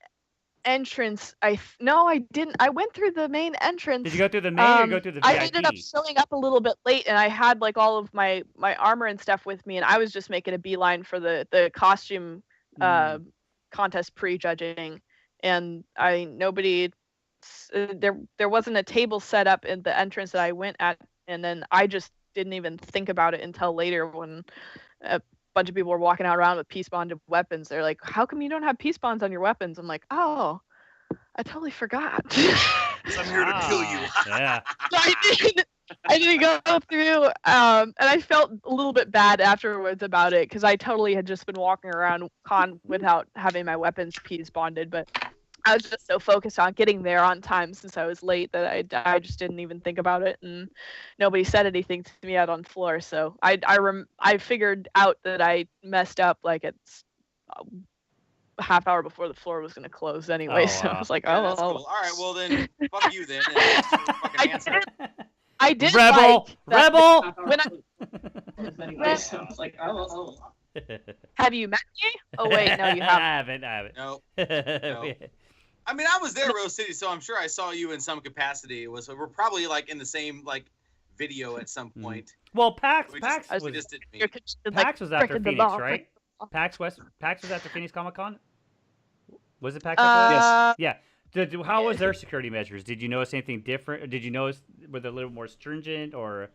Speaker 3: entrance. No, I didn't. I went through the main entrance.
Speaker 2: Did you go through the main or go through the VIP?
Speaker 3: I ended up showing up a little bit late, and I had like all of my armor and stuff with me, and I was just making a beeline for the costume contest pre-judging, and there wasn't a table set up in the entrance that I went at, and then I just didn't even think about it until later when a bunch of people were walking around with peace bonded weapons. They're like, how come you don't have peace bonds on your weapons? I'm like, oh, I totally forgot.
Speaker 1: I'm here to kill you.
Speaker 2: Yeah.
Speaker 3: I didn't go through, and I felt a little bit bad afterwards about it because I totally had just been walking around con without having my weapons peace bonded, but I was just so focused on getting there on time since I was late that I just didn't even think about it, and nobody said anything to me out on the floor. So I figured out that I messed up like it's half hour before the floor was going to close anyway. So I was like,
Speaker 1: that's cool. All right, well then, fuck you then.
Speaker 3: I did
Speaker 2: Rebel.
Speaker 3: When Have you met me? Oh wait, no, you haven't.
Speaker 1: I haven't. No. I mean, I was there, Rose City, so I'm sure I saw you in some capacity. We're probably like in the same like video at some point.
Speaker 2: Well, PAX was after Phoenix, right? PAX was after Phoenix Comic Con. Was it PAX?
Speaker 4: Yes.
Speaker 2: Yeah. How was their security measures? Did you notice anything different? Or did you notice were they a little more stringent or?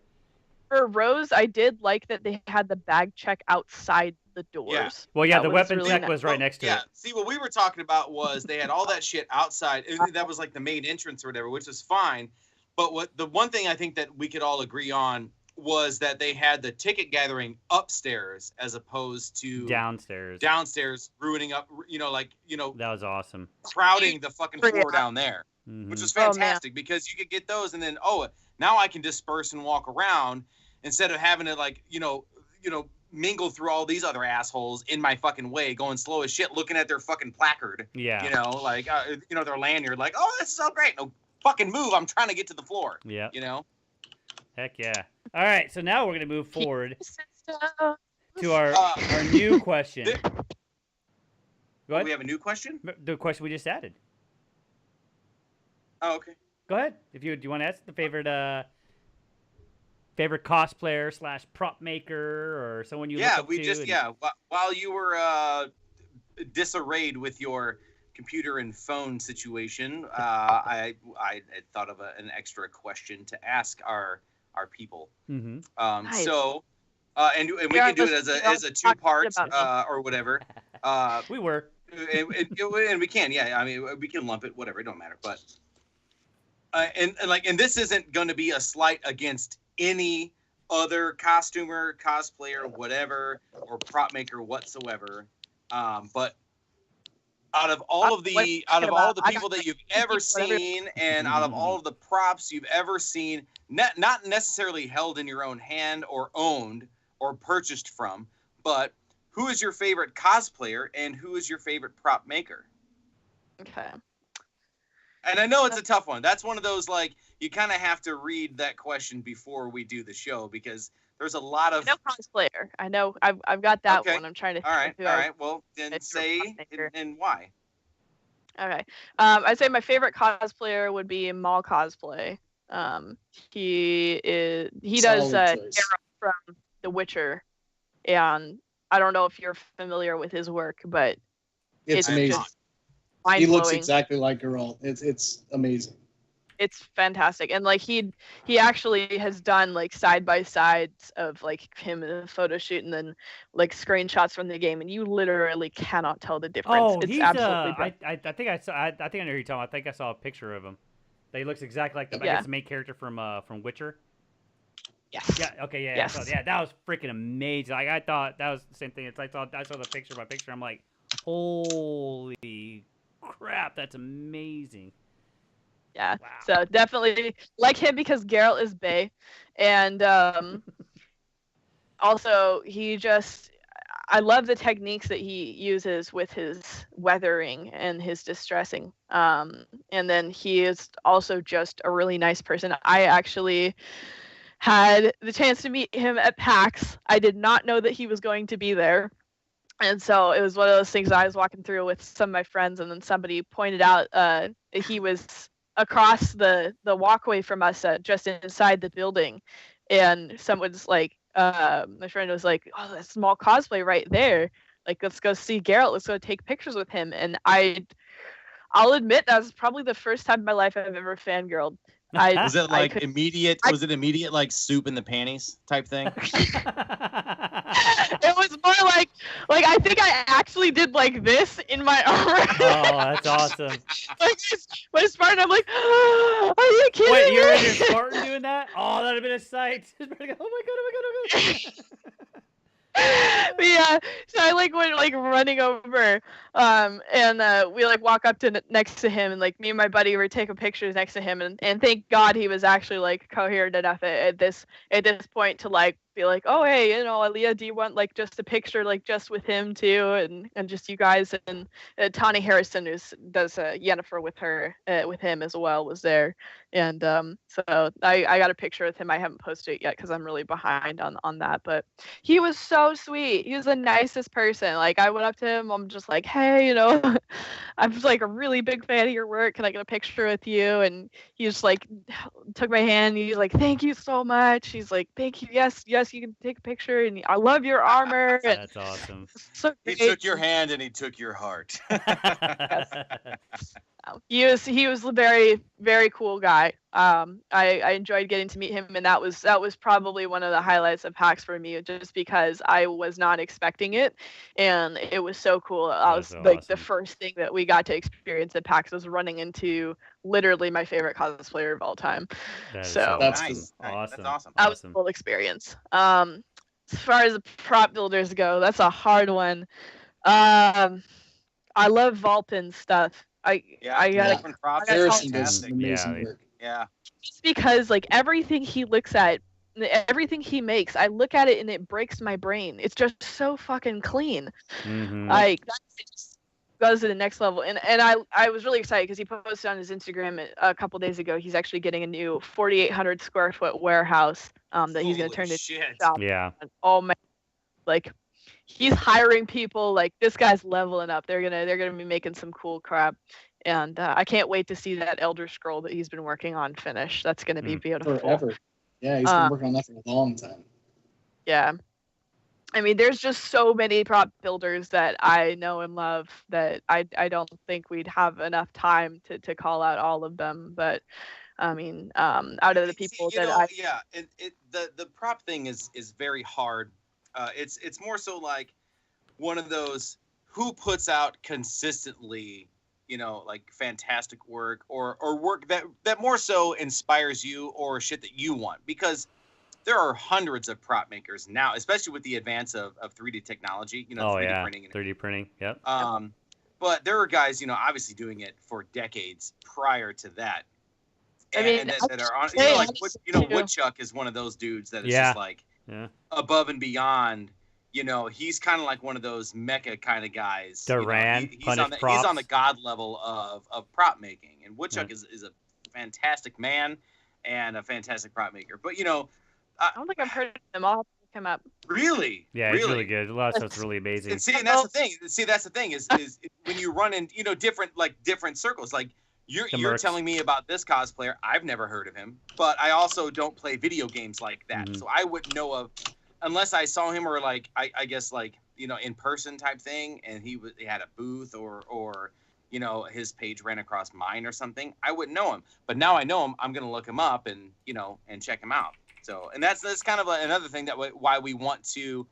Speaker 3: For Rose, I did like that they had the bag check outside the doors.
Speaker 1: Yeah.
Speaker 2: Well, yeah, the weapon check was right next to it.
Speaker 1: Yeah. See, what we were talking about was they had all that shit outside. That was like the main entrance or whatever, which was fine. But the one thing I think that we could all agree on was that they had the ticket gathering upstairs as opposed to downstairs, ruining up, that
Speaker 2: was awesome,
Speaker 1: crowding the fucking floor down there, which was fantastic because you could get those and then now I can disperse and walk around instead of having to mingle through all these other assholes in my fucking way, going slow as shit, looking at their fucking placard, their lanyard, like, oh, this is so great. No, fucking move. I'm trying to get to the floor.
Speaker 2: Yeah. Heck yeah. All right, so now we're going to move forward to our new question. Go ahead.
Speaker 1: We have a new question?
Speaker 2: The question we just added.
Speaker 1: Oh, okay.
Speaker 2: Go ahead. Do you want to ask the favorite cosplayer / prop maker or someone you look up to?
Speaker 1: While you were disarrayed with your computer and phone situation, I had thought of an extra question to ask our people.
Speaker 3: Nice.
Speaker 1: So and we can do it as a 2-part or whatever.
Speaker 2: We were
Speaker 1: and we can, yeah. I mean, we can lump it, whatever. It don't matter. But and this isn't going to be a slight against any other costumer, cosplayer, whatever, or prop maker whatsoever. But out of all of the people that you've ever seen, and out of all of the props you've ever seen, not necessarily held in your own hand or owned or purchased from, but who is your favorite cosplayer and who is your favorite prop maker?
Speaker 3: Okay.
Speaker 1: And I know it's a tough one. That's one of those, like, you kind of have to read that question before we do the show because there's a lot of...
Speaker 3: No cosplayer. I know. I've got that one. I'm trying to...
Speaker 1: All right. Well, then say and why.
Speaker 3: Okay. I'd say my favorite cosplayer would be Mall Cosplay. He does Geralt from The Witcher, and I don't know if you're familiar with his work, but
Speaker 4: it's amazing. He looks exactly like Geralt. It's amazing.
Speaker 3: It's fantastic, and like he actually has done like side by sides of like him in a photo shoot, and then like screenshots from the game, and you literally cannot tell the difference.
Speaker 2: Oh, it's absolutely. I think I know who you're talking about. I think I saw a picture of him. That he looks exactly like the main character from Witcher.
Speaker 3: Yes.
Speaker 2: Yeah. Okay. Yeah.
Speaker 3: Yes.
Speaker 2: Yeah. That was freaking amazing. Like I thought that was the same thing. It's like I saw the picture by picture. I'm like, holy crap, that's amazing.
Speaker 3: Yeah.
Speaker 2: Wow.
Speaker 3: So definitely like him because Geralt is bae, and also I love the techniques that he uses with his weathering and his distressing. And then he is also just a really nice person. I actually had the chance to meet him at PAX. I did not know that he was going to be there. And so it was one of those things I was walking through with some of my friends, and then somebody pointed out he was across the walkway from us, just inside the building. And someone's like, my friend was like, oh, that's Small Cosplay right there. Like, let's go see Geralt. Let's go take pictures with him. And I'll admit that was probably the first time in my life I've ever fangirled.
Speaker 1: Was it like immediate? Was it immediate like soup in the panties type thing?
Speaker 3: It was more like I think I actually did like this in my arm.
Speaker 2: Oh, that's awesome.
Speaker 3: Like my Spartan, I'm like, oh, are you kidding me?
Speaker 2: Wait, you're in your Spartan doing that? Oh, that'd have been a sight. Oh my god.
Speaker 3: But yeah, so I like went like running over, and we like walk up to next to him, and like me and my buddy were taking pictures next to him, and thank God he was actually like coherent enough at this point to like be like, oh hey, Aaliyah, do you want like just a picture like just with him too, and just you guys, and Tawny Harrison does Yennefer with him as well was there, and so I got a picture with him. I haven't posted it yet because I'm really behind on that, but he was so sweet. He was the nicest person. Like I went up to him, I'm just like, hey, I'm just like a really big fan of your work. Can I get a picture with you? And he just like took my hand. And he's like, thank you so much. He's like, thank you. Yes, you can take a picture. And I love your armor.
Speaker 2: That's awesome.
Speaker 3: So
Speaker 1: he took your hand and he took your heart.
Speaker 3: He was a very, very cool guy. I enjoyed getting to meet him, and that was probably one of the highlights of PAX for me, just because I was not expecting it, and it was so cool. I was like awesome. The first thing that we got to experience at PAX was running into literally my favorite cosplayer of all time.
Speaker 2: That's
Speaker 1: nice.
Speaker 2: Awesome.
Speaker 1: That's awesome.
Speaker 3: That was a cool experience. As far as the prop builders go, that's a hard one. I love Vulpin's stuff. I got
Speaker 1: props.
Speaker 3: Yeah. Just because like everything he looks at, everything he makes, I look at it and it breaks my brain. It's just so fucking clean.
Speaker 2: Mm-hmm.
Speaker 3: Like that just goes to the next level. And I was really excited because he posted on his Instagram a couple days ago. He's actually getting a new 4,800 square foot warehouse that he's gonna turn into shop.
Speaker 2: Yeah.
Speaker 3: And, oh man, like he's hiring people. Like this guy's leveling up. They're gonna be making some cool crap, and I can't wait to see that Elder Scroll that he's been working on finish. That's gonna be beautiful.
Speaker 4: Forever. Yeah, he's been working on that for a long time.
Speaker 3: Yeah, I mean, there's just so many prop builders that I know and love that I don't think we'd have enough time to call out all of them, but. I mean, out of the people
Speaker 1: the prop thing is very hard. It's more so like one of those who puts out consistently, like fantastic work or work that more so inspires you or shit that you want, because there are hundreds of prop makers now, especially with the advance of 3D technology, 3D printing.
Speaker 2: 3D printing, yep.
Speaker 1: But there are guys, obviously doing it for decades prior to that. That are on, Woodchuck is one of those dudes that is just like above and beyond. He's kind of like one of those mecha kind of guys.
Speaker 2: Duran,
Speaker 1: he's on the god level of prop making, and Woodchuck is a fantastic man and a fantastic prop maker. But
Speaker 3: I don't think I've heard of him. I'll have to look him up.
Speaker 1: Really?
Speaker 2: Yeah, he's really good. A lot of stuff's really amazing.
Speaker 1: And that's the thing. Is when you run in different circles, like. You're telling me about this cosplayer. I've never heard of him, but I also don't play video games like that. Mm-hmm. So I wouldn't know of, unless I saw him or like, I guess like, in person type thing. And he had a booth or, his page ran across mine or something. I wouldn't know him, but now I know him. I'm going to look him up and, and check him out. So, and that's kind of another thing why we want to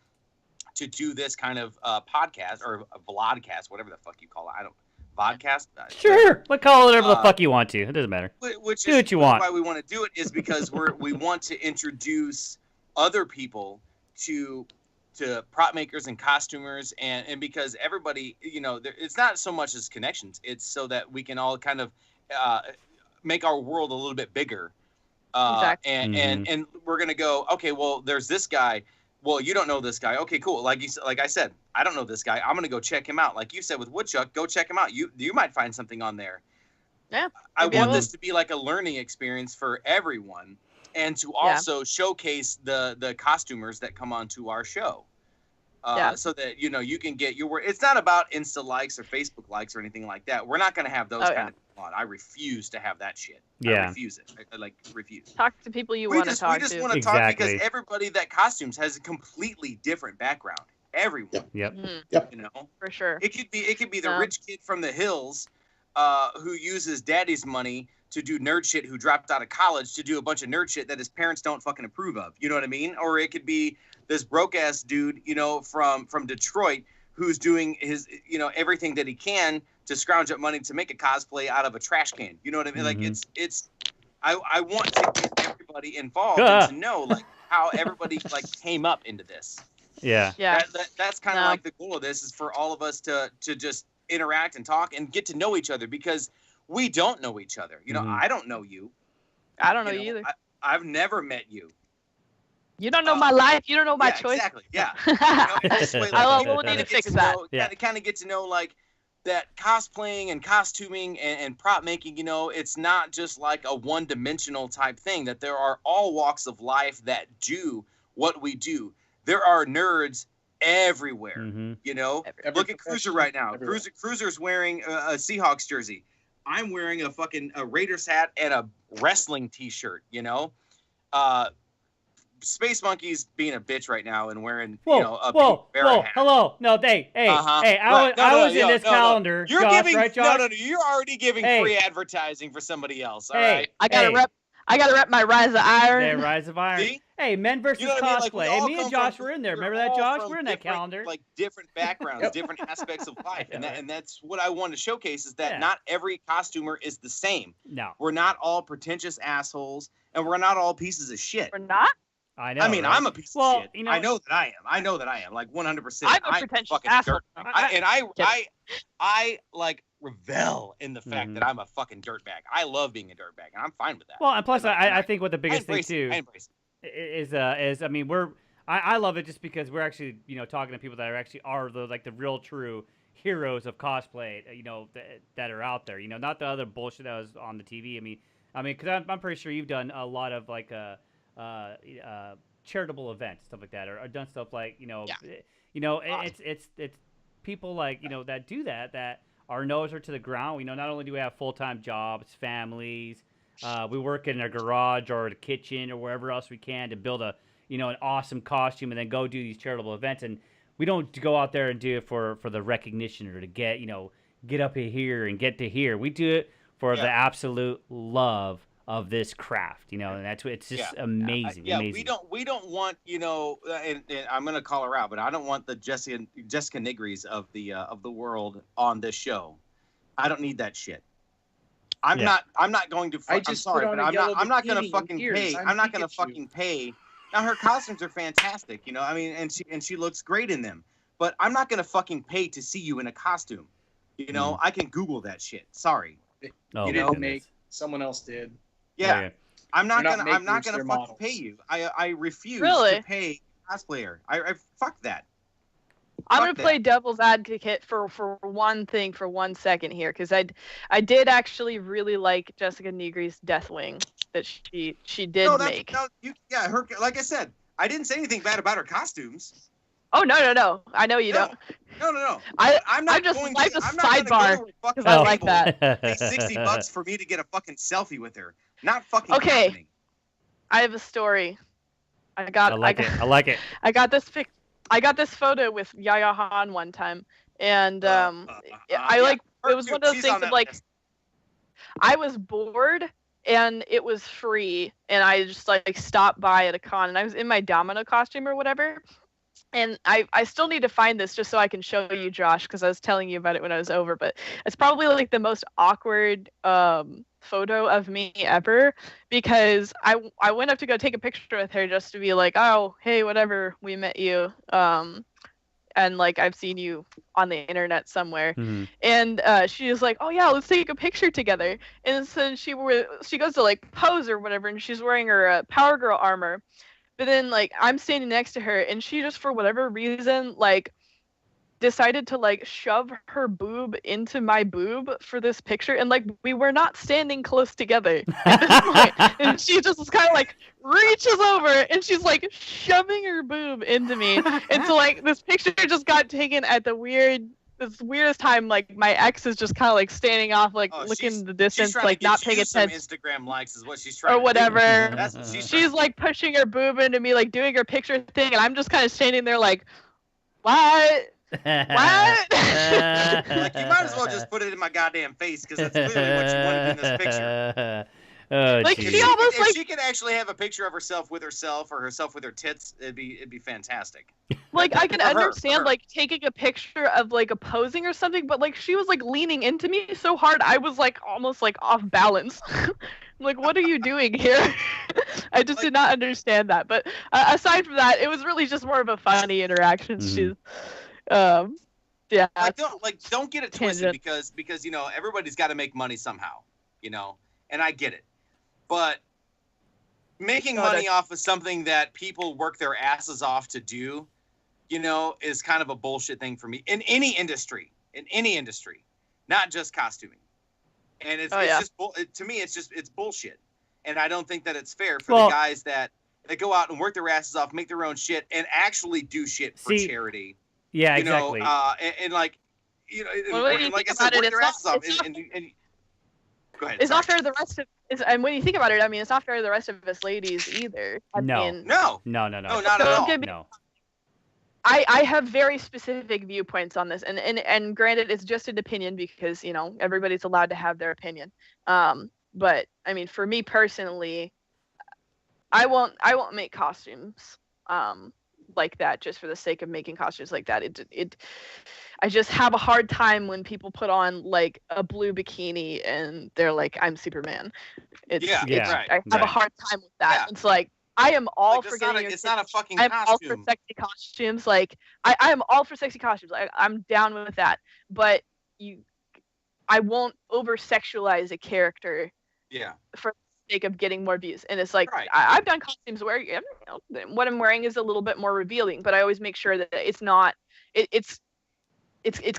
Speaker 1: do this kind of podcast or a vlogcast, whatever the fuck you call it. Vodcast?
Speaker 2: Sure. We'll call it whatever the fuck you want to. It doesn't matter.
Speaker 1: Do what you
Speaker 2: want.
Speaker 1: Why we want to do it is because we want to introduce other people to prop makers and costumers, and because everybody, it's not so much as connections. It's so that we can all kind of make our world a little bit bigger.
Speaker 3: Exactly.
Speaker 1: And we're gonna go. Okay, well, there's this guy. Well, you don't know this guy. Okay, cool. Like I said, I don't know this guy. I'm gonna go check him out. Like you said with Woodchuck, go check him out. You might find something on there.
Speaker 3: Yeah.
Speaker 1: I want this to be like a learning experience for everyone, and to also showcase the costumers that come onto our show. So that you can get your work. It's not about Insta likes or Facebook likes or anything like that. We're not gonna have those kind of on. I refuse to have that shit.
Speaker 2: Yeah.
Speaker 1: I refuse it. I refuse.
Speaker 3: Talk to people you want to talk to.
Speaker 1: We just want to talk because everybody that costumes has a completely different background. Everyone.
Speaker 2: Yep.
Speaker 3: For sure.
Speaker 1: It could be the rich kid from the hills who uses daddy's money to do nerd shit, who dropped out of college to do a bunch of nerd shit that his parents don't fucking approve of. You know what I mean? Or it could be this broke ass dude, from Detroit who's doing his, everything that he can to scrounge up money to make a cosplay out of a trash can. You know what I mean?
Speaker 2: Mm-hmm.
Speaker 1: Like I want to get everybody involved and to know like how everybody like came up into this.
Speaker 2: Yeah.
Speaker 1: That's kind of like the goal of this, is for all of us to just interact and talk and get to know each other, because we don't know each other. I don't know you.
Speaker 3: I don't know you either.
Speaker 1: I've never met you.
Speaker 3: You don't know my life. You don't know my choice.
Speaker 1: Exactly. Yeah.
Speaker 3: We'll need to fix that.
Speaker 1: Kind of get to know like that cosplaying and costuming and prop making. You know, it's not just like a one-dimensional type thing. That there are all walks of life that do what we do. There are nerds everywhere. Mm-hmm. You know, look at Cruiser right now. Cruiser's wearing a Seahawks jersey. I'm wearing a Raiders hat and a wrestling T-shirt. You know. Space Monkey's being a bitch right now and wearing, hat.
Speaker 2: Hello. No, hey, I was in this calendar.
Speaker 1: You're
Speaker 2: Josh,
Speaker 1: giving,
Speaker 2: right, Josh?
Speaker 1: No, you're already giving free advertising for somebody else. All right.
Speaker 3: I gotta rep my Rise of Iron.
Speaker 2: Yeah, Rise of Iron.
Speaker 1: See?
Speaker 2: Hey, Men versus Cosplay. Hey, me and Josh were in there. Remember that, Josh? We're in that calendar.
Speaker 1: Like different backgrounds, different aspects of life, and that's what I want to showcase is that not every costumer is the same.
Speaker 2: No,
Speaker 1: we're not all pretentious assholes, and we're not all pieces of shit.
Speaker 3: We're not.
Speaker 2: I know.
Speaker 1: I mean, right? I'm a piece of shit.
Speaker 2: You know,
Speaker 1: I know that I am. Like 100%.
Speaker 3: I'm a pretentious asshole.
Speaker 1: I like revel in the fact that I'm a fucking dirtbag. I love being a dirtbag, and I'm fine with that.
Speaker 2: Well, and plus, I think what the biggest thing too is I mean, I love it just because we're actually talking to people that are the real true heroes of cosplay. That are out there. Not the other bullshit that was on the TV. I mean, because I'm pretty sure you've done a lot of like charitable events, stuff like that, or done stuff like it's people like that do that our nose are to the ground. Not only do we have full-time jobs, families, we work in a garage or a kitchen or wherever else we can to build an awesome costume and then go do these charitable events. And we don't go out there and do it for the recognition or to get up here and get to here. We do it for the absolute love of this craft, and that's it's just amazing.
Speaker 1: Amazing. We don't want, and I'm gonna call her out, but I don't want the Jessica Nigris of the world on this show. I don't need that shit. I'm not going to. I'm sorry, but I'm not gonna fucking pay. I'm not gonna fucking pay. Now her costumes are fantastic, and she looks great in them. But I'm not gonna fucking pay to see you in a costume. I can Google that shit. Sorry.
Speaker 4: Someone else did.
Speaker 1: Yeah, I'm not gonna fucking pay you. I refuse to pay a cosplayer. I fuck that.
Speaker 3: I'm gonna play devil's advocate for one thing for 1 second here, because I did actually really like Jessica Nigri's Deathwing that she did make.
Speaker 1: Her, like I said, I didn't say anything bad about her costumes.
Speaker 3: Oh no! I know you don't.
Speaker 1: No.
Speaker 3: I'm just like the sidebar because I like that.
Speaker 1: Pay $60 for me to get a fucking selfie with her. Not fucking
Speaker 3: okay.
Speaker 1: happening.
Speaker 3: I have a story. I
Speaker 2: like it.
Speaker 3: I got this photo with Yaya Han one time, and it was one of those things of like I was bored and it was free, and I just like stopped by at a con, and I was in my domino costume or whatever. And I still need to find this just so I can show you, Josh, because I was telling you about it when I was over. But it's probably like the most awkward photo of me ever, because I went up to go take a picture with her just to be like, oh, hey, whatever, we met you. And like I've seen you on the internet somewhere. Mm-hmm. And she was like, oh yeah, let's take a picture together. And so she goes to like pose or whatever, and she's wearing her Power Girl armor. But then, like, I'm standing next to her, and she just, for whatever reason, like, decided to, like, shove her boob into my boob for this picture. And, like, we were not standing close together at this point. And she just was kind of, like, reaches over, and she's, like, shoving her boob into me. And so, like, this picture just got taken at the weirdest time. Like, my ex is just kind of, like, standing off, like, looking in the distance, like, not paying attention.
Speaker 1: Instagram likes is what she's trying
Speaker 3: or whatever.
Speaker 1: To do. That's what she's
Speaker 3: like pushing her boob into me, like doing her picture thing, and I'm just kind of standing there like, what? What?
Speaker 1: Like, you might as well just put it in my goddamn face, because that's clearly what you wanted in this picture.
Speaker 3: Like,
Speaker 1: if she could actually have a picture of herself with herself or herself with her tits, it'd be fantastic.
Speaker 3: Like, I can understand like taking a picture of like a posing or something, but like she was like leaning into me so hard I was like almost like off balance. Like, what are you doing here? I just did not understand that. But aside from that, it was really just more of a funny interaction. Mm-hmm. She's yeah.
Speaker 1: Don't get it twisted, because everybody's got to make money somehow, and I get it. But making money off of something that people work their asses off to do, you know, is kind of a bullshit thing for me in any industry, not just costuming. And it's just to me, it's bullshit. And I don't think that it's fair for the guys that go out and work their asses off, make their own shit, and actually do shit for charity.
Speaker 2: Yeah, exactly.
Speaker 1: And like, you know, and like I said, work their asses off. And go ahead.
Speaker 3: It's not fair to the rest of and when you think about it, I mean, it's not fair to the rest of us ladies either.
Speaker 1: No, not at all.
Speaker 2: No.
Speaker 3: I have very specific viewpoints on this, and granted, it's just an opinion because, you know, everybody's allowed to have their opinion. But I mean, for me personally, I won't make costumes like that just for the sake of making costumes like that. I just have a hard time when people put on like a blue bikini and they're like, I'm Superman. I have a hard time with that. Yeah. It's like, I am all for getting
Speaker 1: it's not a fucking
Speaker 3: I'm
Speaker 1: costume.
Speaker 3: all for sexy costumes. Like I am all for sexy costumes. I'm down with that. But I won't over sexualize a character.
Speaker 1: Yeah.
Speaker 3: For the sake of getting more views. And it's like I've done costumes where, you know, what I'm wearing is a little bit more revealing, but I always make sure that it's not it's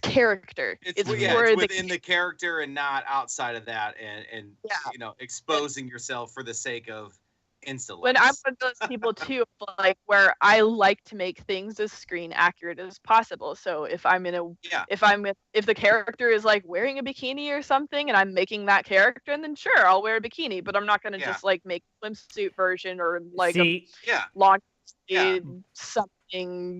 Speaker 3: character.
Speaker 1: It's within the character and not outside of that, and you know, exposing yourself for the sake of Insta.
Speaker 3: When I'm one of those people too, like where I like to make things as screen accurate as possible. So if I'm if the character is like wearing a bikini or something, and I'm making that character, and then sure, I'll wear a bikini, but I'm not gonna just like make a swimsuit version or like a something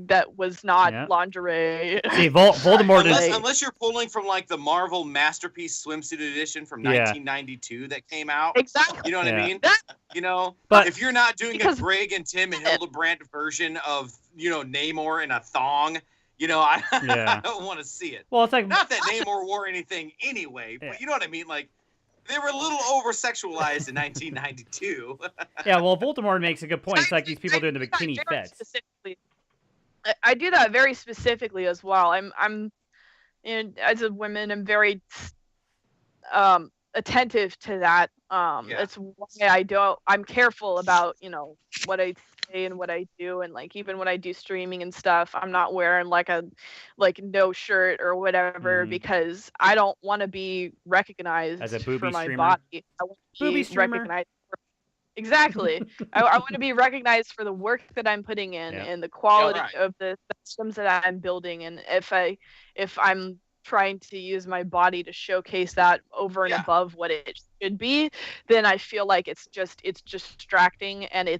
Speaker 3: that was not lingerie.
Speaker 2: See, Voldemort
Speaker 1: unless you're pulling from like the Marvel Masterpiece swimsuit edition from 1992 that came out.
Speaker 3: Exactly.
Speaker 1: You know what I mean? You know, but if you're not doing a Greg and Tim Hildebrandt version of, you know, Namor in a thong, you know, I don't want to see it.
Speaker 2: Well, it's like
Speaker 1: not that Namor wore anything anyway, but you know what I mean? Like, they were a little over-sexualized in 1992.
Speaker 2: Yeah, well, Voldemort makes a good point. It's like these people doing the bikini fets.
Speaker 3: I do that very specifically as well. I'm you know, as a woman, I'm very attentive to that. That's why I'm careful about, you know, what I say and what I do, and like even when I do streaming and stuff, I'm not wearing like no shirt or whatever because I don't want to be recognized
Speaker 2: as a booby
Speaker 3: for my
Speaker 2: streamer.
Speaker 3: Body. I want to be recognized. Exactly. I want to be recognized for the work that I'm putting in and the quality of the systems that I'm building. And if I'm trying to use my body to showcase that over and above what it should be, then I feel like it's distracting, and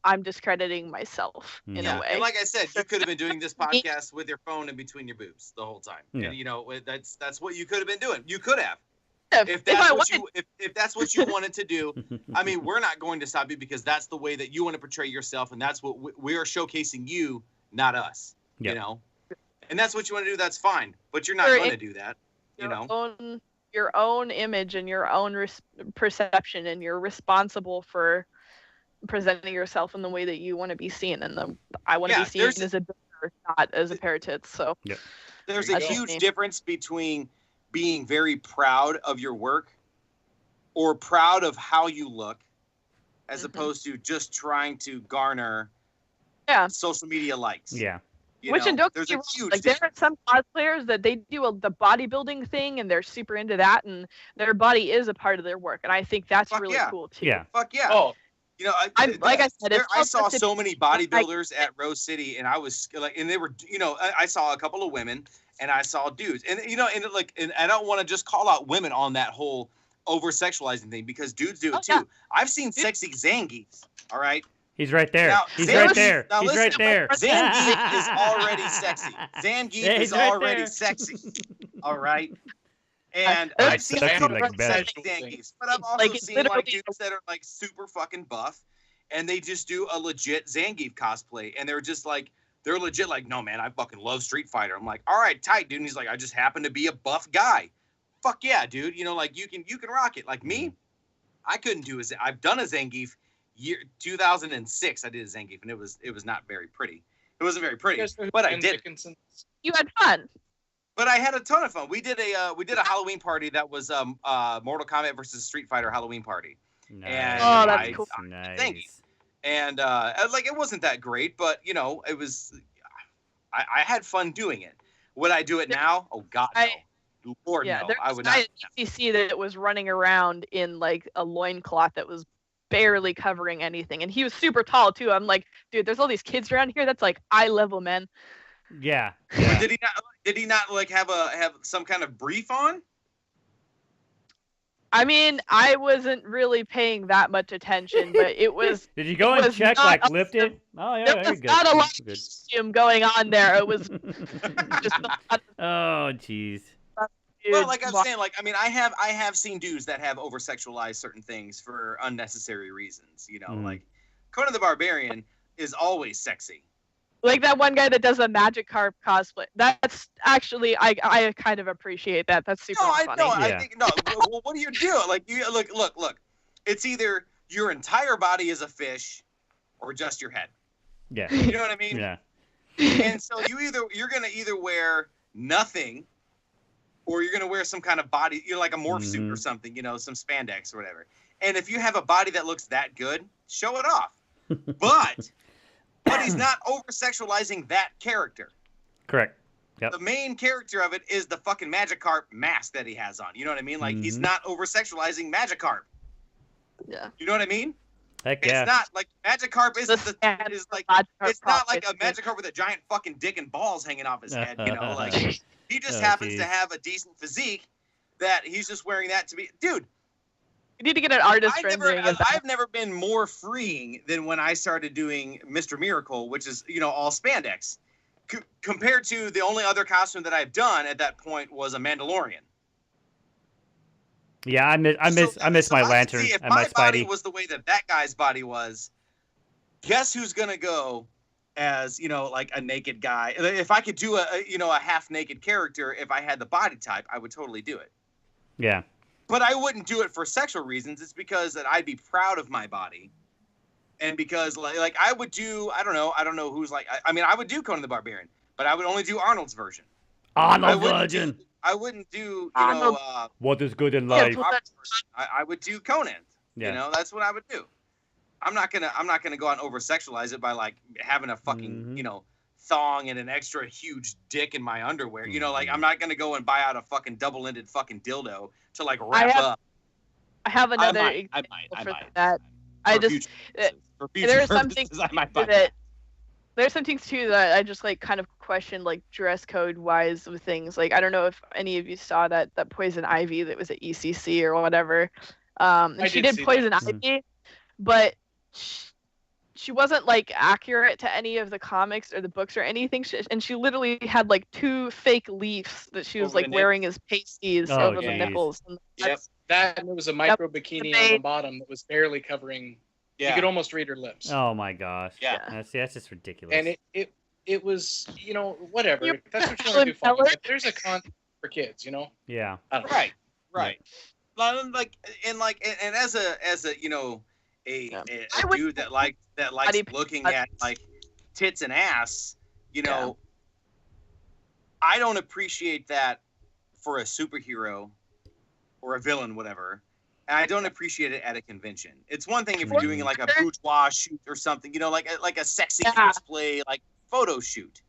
Speaker 3: I'm discrediting myself in a way.
Speaker 1: And like I said, you could have been doing this podcast with your phone in between your boobs the whole time. And you know, that's what you could have been doing. You could have. If that's what you wanted to do, I mean, we're not going to stop you because that's the way that you want to portray yourself, and that's what we are showcasing you, not us. You know, and that's what you want to do. That's fine, but you're not going to do that.
Speaker 3: Your own image and your own perception, and you're responsible for presenting yourself in the way that you want to be seen, and I want to be seen as a builder, not as a pair of tits. So
Speaker 1: there's a huge difference between being very proud of your work or proud of how you look as opposed to just trying to garner social media likes.
Speaker 3: Which in don't get me wrong, like there are some cosplayers that they do the bodybuilding thing and they're super into that, and their body is a part of their work, and I think that's really cool too.
Speaker 1: Fuck yeah.
Speaker 3: Oh.
Speaker 1: You know, I saw so many bodybuilders at Rose City, and I was like, and they were, you know, I saw a couple of women and I saw dudes, and you know, and I don't want to just call out women on that whole over sexualizing thing because dudes do it too. I've seen sexy Zangiefs. All right.
Speaker 2: He's right there. He's right there. He's right there.
Speaker 1: Zangief is already sexy. Zangief is already sexy. All right. And I've seen a couple of sexy Zangiefs, but I've also seen like dudes that are like super fucking buff, and they just do a legit Zangief cosplay, and they're just like, they're legit like, no man, I fucking love Street Fighter. I'm like, all right, tight, dude. And he's like, I just happen to be a buff guy. Fuck yeah, dude. You know, like you can rock it. Like me, I couldn't do I've done a Zangief. 2006 I did a Zangief, and it was not very pretty. It wasn't very pretty, but I did.
Speaker 3: You had fun.
Speaker 1: But I had a ton of fun. We did a Halloween party that was Mortal Kombat versus Street Fighter Halloween party,
Speaker 2: Nice.
Speaker 1: And
Speaker 3: that's cool.
Speaker 2: Nice.
Speaker 1: And like it wasn't that great, but you know, it was. I had fun doing it. Would I do it now? Oh God, no. Lord, no. I would not.
Speaker 3: There was a guy at ECC that was running around in like a loincloth that was barely covering anything, and he was super tall too. I'm like, dude, there's all these kids around here. That's like eye level, man.
Speaker 2: Yeah.
Speaker 1: Did he not like have some kind of brief on?
Speaker 3: I mean, I wasn't really paying that much attention, but it was.
Speaker 2: Did you go and check, like, lift it? Oh, yeah,
Speaker 3: there was not a lot of costume going on there. It was just.
Speaker 2: Oh, jeez.
Speaker 1: Well, like I'm saying, like I mean, I have seen dudes that have over sexualized certain things for unnecessary reasons. You know, like Conan the Barbarian is always sexy.
Speaker 3: Like that one guy that does a Magikarp cosplay. That's actually I kind of appreciate that. That's super funny.
Speaker 1: No, I think no. Well, what do you do? Like you look. It's either your entire body is a fish, or just your head.
Speaker 2: Yeah.
Speaker 1: You know what I mean?
Speaker 2: Yeah.
Speaker 1: And so you're gonna either wear nothing, or you're gonna wear some kind of body, like a morph suit or something, some spandex or whatever. And if you have a body that looks that good, show it off. But he's not over-sexualizing that character.
Speaker 2: Correct. Yep.
Speaker 1: The main character of it is the fucking Magikarp mask that he has on. You know what I mean? Like, he's not over-sexualizing Magikarp.
Speaker 3: Yeah.
Speaker 1: You know what I mean?
Speaker 2: Heck yeah.
Speaker 1: It's not like Magikarp it's not like a Magikarp with a giant fucking dick and balls hanging off his head, like he just happens to have a decent physique that he's just wearing that to be dude.
Speaker 3: You need to get an artist rendering.
Speaker 1: I've never been more freeing than when I started doing Mr. Miracle, which is, all spandex. Compared to the only other costume that I've done at that point was a Mandalorian.
Speaker 2: Yeah, I miss my lantern
Speaker 1: if
Speaker 2: and my
Speaker 1: my body
Speaker 2: Spidey.
Speaker 1: was the way that guy's body was, guess who's gonna go as like a naked guy? If I could do a half naked character, if I had the body type, I would totally do it.
Speaker 2: Yeah.
Speaker 1: But I wouldn't do it for sexual reasons. It's because that I'd be proud of my body, and because like I would do I don't know who's like I would do Conan the Barbarian, but I would only do Arnold's version.
Speaker 2: Arnold's version.
Speaker 1: I wouldn't do
Speaker 2: what is good in life.
Speaker 1: I would do Conan.
Speaker 2: Yeah.
Speaker 1: That's what I would do. I'm not gonna go out and over sexualize it by like having a fucking thong and an extra huge dick in my underwear. Like I'm not gonna go and buy out a fucking double-ended fucking dildo to like wrap up.
Speaker 3: I have another example for that. There's some things that there's some things too that I just like kind of question, like dress code wise with things. Like I don't know if any of you saw that Poison Ivy that was at ECC or whatever. And she did Poison Ivy, but she wasn't like accurate to any of the comics or the books or anything. And she literally had like 2 fake leaves that she was like wearing as pasties over the nipples. And
Speaker 4: that was a micro bikini on the bottom that was barely covering. You could almost read her lips.
Speaker 2: Oh my gosh.
Speaker 1: Yeah.
Speaker 2: That's just ridiculous.
Speaker 4: And it was, whatever. That's what you want to do. Fun. Like, there's a content for kids,
Speaker 2: Yeah.
Speaker 1: Right. Like and as a a dude that likes looking at like tits and ass, I don't appreciate that for a superhero or a villain, whatever. And I don't appreciate it at a convention. It's one thing if you're doing like a bourgeois shoot or something, like a sexy cosplay like photo shoot.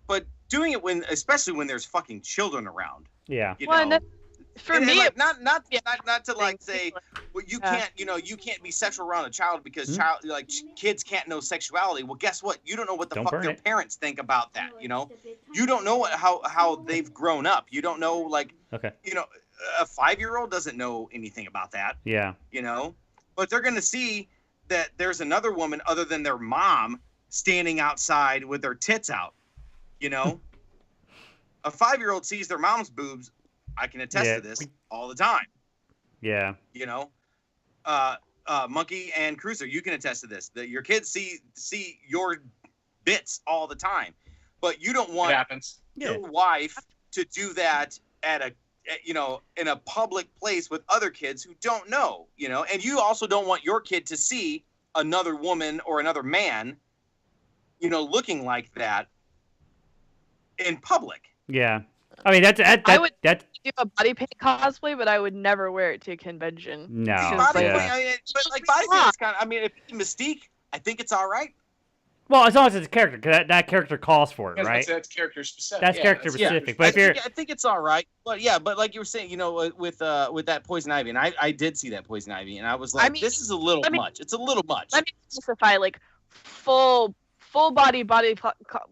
Speaker 1: But doing it especially when there's fucking children around.
Speaker 2: Yeah.
Speaker 3: For me,
Speaker 1: like, not to like say, well, you can't be sexual around a child because kids can't know sexuality. Well, guess what? You don't know what the fuck their parents think about that. You don't know how they've grown up. You don't know a 5-year-old doesn't know anything about that.
Speaker 2: Yeah.
Speaker 1: But they're gonna see that there's another woman other than their mom standing outside with their tits out. A 5-year-old sees their mom's boobs. I can attest to this all the time.
Speaker 2: Yeah.
Speaker 1: Monkey and Cruiser, you can attest to this. That your kids see your bits all the time, but you don't want your wife to do that at in a public place with other kids who don't know. And you also don't want your kid to see another woman or another man, looking like that in public.
Speaker 2: Yeah. I mean,
Speaker 3: I would do a body paint cosplay, but I would never wear it to a convention.
Speaker 2: No,
Speaker 1: body paint, but like body paint is kind of. I mean, if it's Mystique, I think it's all right.
Speaker 2: Well, as long as it's a character, because that character calls for it, right?
Speaker 4: That's character specific.
Speaker 2: That's character specific. But I
Speaker 1: think it's all right. But yeah, but like you were saying, with that Poison Ivy, and I did see that Poison Ivy, and I was like, this is a little much. It's a little much.
Speaker 3: Let me specify, like full body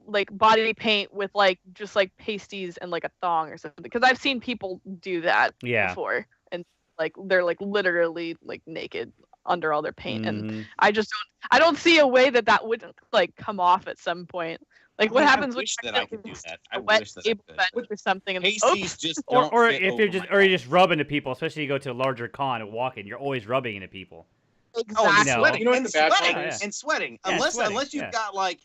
Speaker 3: like body paint with like just like pasties and like a thong or something, because I've seen people do that before, and like they're like literally like naked under all their paint, and I don't see a way that wouldn't like come off at some point. Like what happens when
Speaker 1: I could do that? I wish that I could.
Speaker 3: Or something, and
Speaker 1: just
Speaker 2: or if you're just rubbing to people, especially you go to a larger con and walk in, you're always rubbing into people.
Speaker 3: Exactly.
Speaker 1: And sweating. Unless you've got like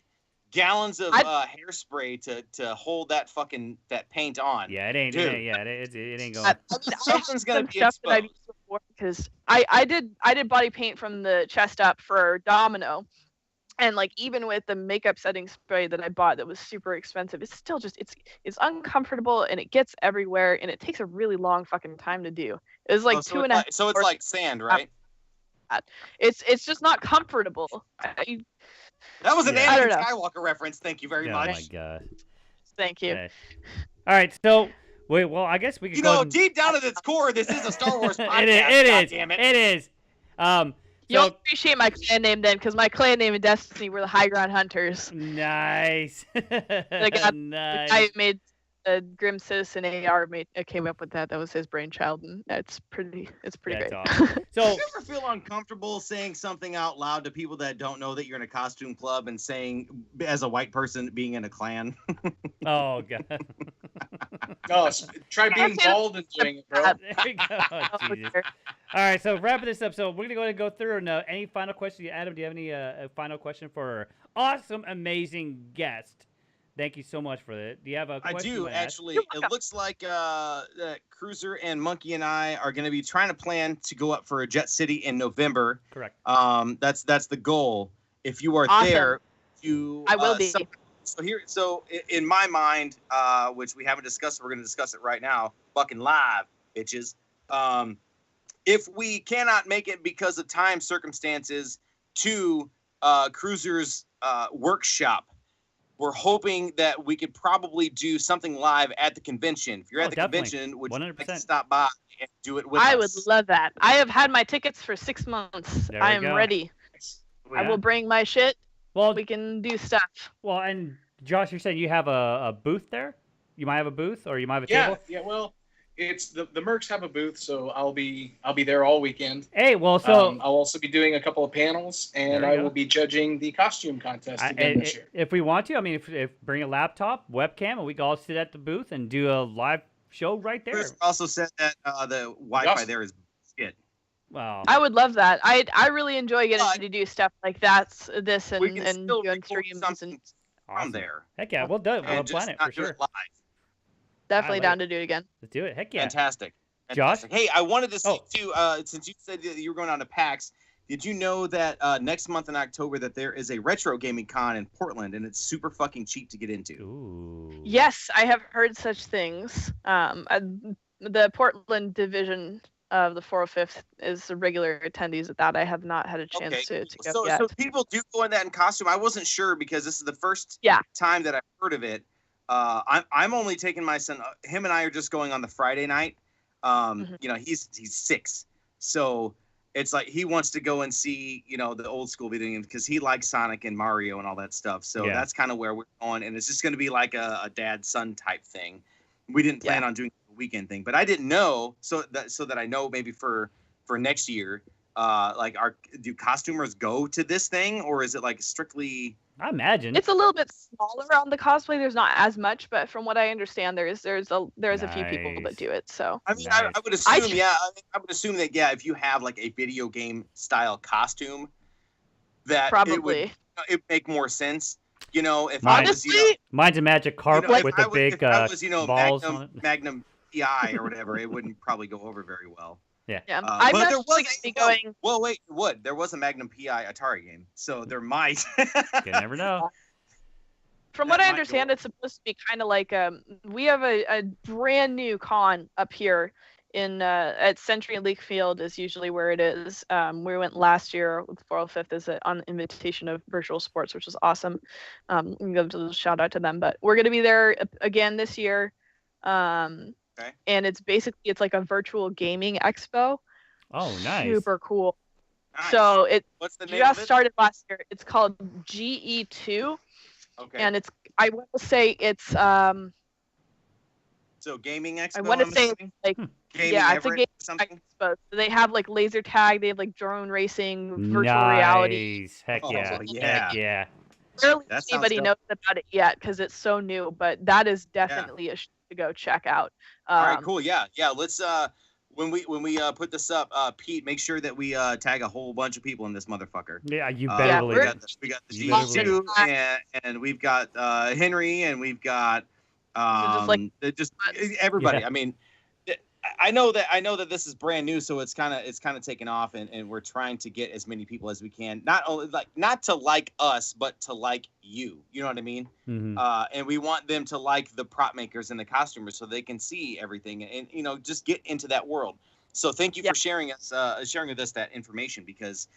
Speaker 1: gallons of hairspray to hold that paint on.
Speaker 2: Yeah, it ain't. It ain't going.
Speaker 1: Something's gonna be exposed.
Speaker 3: Because I did body paint from the chest up for Domino, and like even with the makeup setting spray that I bought that was super expensive, it's still just it's uncomfortable, and it gets everywhere, and it takes a really long fucking time to do. It was like
Speaker 1: so it's like sand, right?
Speaker 3: It's just not comfortable.
Speaker 1: That was an Anakin Skywalker reference. Thank you very much.
Speaker 2: Oh my god.
Speaker 3: Thank you.
Speaker 2: Okay. All right, so wait. Well, I guess we can.
Speaker 1: Deep down at its core, this is a Star Wars podcast.
Speaker 2: It is.
Speaker 3: You'll appreciate my clan name then, because my clan name in Destiny were the High Ground Hunters.
Speaker 2: Nice.
Speaker 3: Nice. I made a Grim Citizen AR came up with that. That was his brainchild, and it's pretty great.
Speaker 2: Awesome. So,
Speaker 1: do you ever feel uncomfortable saying something out loud to people that don't know that you're in a costume club and saying, as a white person, being in a clan?
Speaker 2: Oh god.
Speaker 4: No, try being bald and doing it, bro.
Speaker 2: There we go. Oh, Jesus. All right, so wrapping this up. So we're gonna go through and any final questions? Adam, do you have any final question for our awesome, amazing guest? Thank you so much for that. Do you have a question?
Speaker 1: I do, actually. It looks like that Cruiser and Monkey and I are going to be trying to plan to go up for a Jet City in November.
Speaker 2: Correct.
Speaker 1: That's the goal. If you are there,
Speaker 3: I will be.
Speaker 1: So in my mind, which we haven't discussed, we're going to discuss it right now. Fucking live, bitches. If we cannot make it because of time circumstances to Cruiser's workshop, we're hoping that we could probably do something live at the convention. If you're at the convention, would you like to stop by and do it with us?
Speaker 3: I would love that. I have had my tickets for 6 months. I am ready. Yeah. I will bring my shit. Well, we can do stuff.
Speaker 2: Well, and Josh, you're saying you have a booth there? You might have a booth, or you might have a table?
Speaker 4: Yeah, well, it's the Mercs have a booth, so I'll be there all weekend.
Speaker 2: Hey, well, so
Speaker 4: I'll also be doing a couple of panels, and I will be judging the costume contest again this year.
Speaker 2: If we want to, I mean, if bring a laptop, webcam, and we can all sit at the booth and do a live show right there.
Speaker 1: Chris also said that the Wi-Fi there is shit.
Speaker 2: Wow.
Speaker 3: I would love that. I really enjoy getting to do stuff like that, and doing streams and
Speaker 1: on there.
Speaker 2: Heck yeah, we'll do it. We'll plan it for sure.
Speaker 3: Definitely down to do it again.
Speaker 2: Let's do it. Heck yeah.
Speaker 1: Fantastic.
Speaker 2: Josh?
Speaker 1: Hey, I wanted to see too, since you said that you were going on to PAX, did you know that next month in October that there is a retro gaming con in Portland, and it's super fucking cheap to get into?
Speaker 2: Ooh.
Speaker 3: Yes, I have heard such things. The Portland division of the 405th is regular attendees at that. I have not had a chance to go yet.
Speaker 1: So people do go in that in costume. I wasn't sure because this is the first time that I've heard of it. I'm only taking my son. Him and I are just going on the Friday night. He's 6, so it's like he wants to go and see the old school video games because he likes Sonic and Mario and all that stuff. So that's kind of where we're going, and it's just going to be like a dad-son type thing. We didn't plan on doing a weekend thing, but I didn't know so that I know maybe for next year. Do costumers go to this thing, or is it like strictly?
Speaker 2: I imagine
Speaker 3: it's a little bit smaller on the cosplay. There's not as much, but from what I understand, there's a few people that do it. So
Speaker 1: I mean, I would assume, I would assume that if you have like a video game style costume, that
Speaker 3: probably
Speaker 1: it would make more sense. If
Speaker 3: honestly,
Speaker 2: mine's a magic carp with the big balls on it.
Speaker 1: Magnum PI or whatever, it wouldn't probably go over very well.
Speaker 2: Yeah.
Speaker 3: I'm
Speaker 1: but
Speaker 3: not
Speaker 1: there was
Speaker 3: going.
Speaker 1: Well, wait, it would. There was a Magnum PI Atari game, so there might.
Speaker 2: You never know.
Speaker 3: From what I understand, it's supposed to be kind of like we have a brand new con up here in at Century and Leakfield is usually where it is. We went last year with 405th as on the invitation of Virtual Sports, which was awesome. We can give a little shout out to them, but we're gonna be there again this year. And it's like a virtual gaming expo.
Speaker 2: Oh, nice.
Speaker 3: Super cool.
Speaker 1: Nice.
Speaker 3: So
Speaker 1: what's the name
Speaker 3: just
Speaker 1: of it?
Speaker 3: started last year. It's called GE2.
Speaker 1: Okay.
Speaker 3: And I want to say it's
Speaker 1: so gaming expo.
Speaker 3: I want to say it's like it's a gaming expo. So they have like laser tag, they have like drone racing, virtual reality.
Speaker 2: Heck yeah.
Speaker 3: Yeah.
Speaker 2: Heck yeah.
Speaker 3: Barely anybody knows about it yet because it's so new, but that is definitely a to go check out.
Speaker 1: All right, cool. Yeah. Let's when we put this up, Pete, make sure that we tag a whole bunch of people in this motherfucker.
Speaker 2: Yeah, you better believe it.
Speaker 1: We got the G2 and we've got Henry and we've got just everybody. Yeah. I mean, I know that this is brand new, so it's kind of taken off, and we're trying to get as many people as we can. Not to like us, but to like you. You know what I mean?
Speaker 2: Mm-hmm.
Speaker 1: And we want them to like the prop makers and the costumers, so they can see everything and just get into that world. So thank you for sharing with us that information, because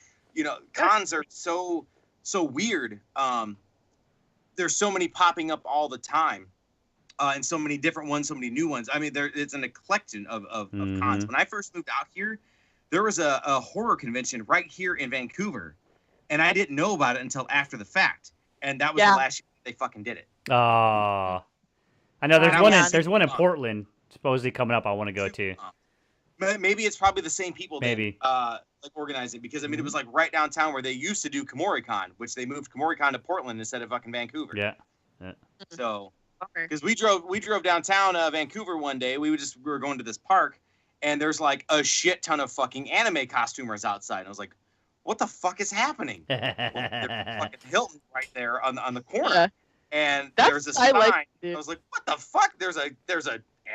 Speaker 1: cons are so weird. There's so many popping up all the time. And so many different ones, so many new ones. I mean, it's an eclectic of cons. When I first moved out here, there was a horror convention right here in Vancouver, and I didn't know about it until after the fact. And that was the last year they fucking did it.
Speaker 2: I know there's one in Portland supposedly coming up. I want to go to.
Speaker 1: Maybe it's probably the same people
Speaker 2: maybe
Speaker 1: organize it, because I mean it was like right downtown where they used to do KomoriCon, which they moved KomoriCon to Portland instead of fucking Vancouver.
Speaker 2: Yeah.
Speaker 1: So. Because we drove downtown Vancouver one day. We were going to this park, and there's like a shit ton of fucking anime costumers outside. And I was like, what the fuck is happening? Well, there's fucking Hilton right there on the corner, and there's a sign. I was like, what the fuck? There's a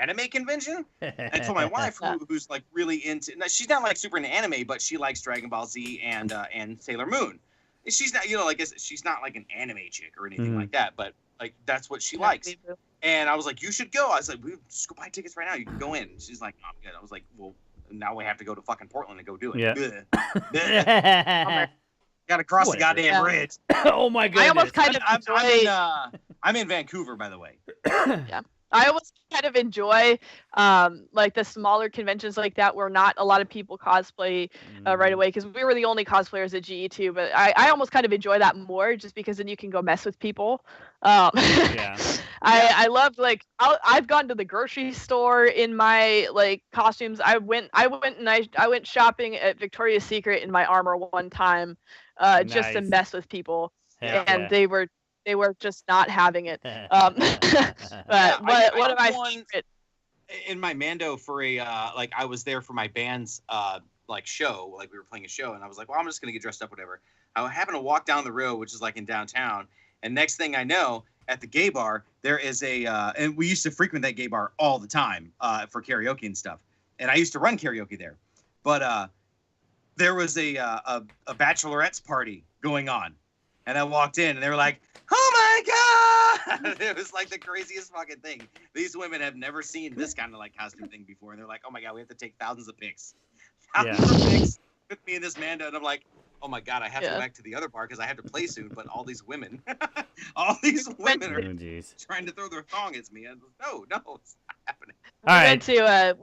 Speaker 1: anime convention? And I told my wife, who's like really into. She's not like super into anime, but she likes Dragon Ball Z and Sailor Moon. She's not she's not like an anime chick or anything like that, but. Like, that's what she likes. And I was like, you should go. I was like, we just go buy tickets right now. You can go in. She's like, oh, I'm good. I was like, well, now we have to go to fucking Portland and go do it.
Speaker 2: Yeah.
Speaker 1: Got to cross the goddamn bridge.
Speaker 2: Oh, my goodness.
Speaker 3: I almost kind of enjoy...
Speaker 1: I'm in Vancouver, by the way.
Speaker 3: Yeah. I almost kind of enjoy like the smaller conventions like that where not a lot of people cosplay right away, because we were the only cosplayers at GE2, but I almost kind of enjoy that more just because then you can go mess with people. I loved I've gone to the grocery store in my like costumes. I went shopping at Victoria's Secret in my armor one time just to mess with people. And they were just not having it. But one of my favorite
Speaker 1: in my Mando for a I was there for my band's show, like we were playing a show, and I was like, well, I'm just gonna get dressed up, whatever. I happened to walk down the road, which is like in downtown, and next thing I know, at the gay bar, there is and we used to frequent that gay bar all the time for karaoke and stuff, and I used to run karaoke there, but there was a bachelorette's party going on, and I walked in, and they were like, oh my God! It was like the craziest fucking thing. These women have never seen this kind of like costume thing before. And they're like, oh my God, we have to take thousands of pics. Thousands of pics with me in this Mando. And I'm like, oh my God, I have to go back to the other bar because I have to play soon. But all these women, are trying to throw their thong at me. And no, it's not happening.
Speaker 3: All right. Went to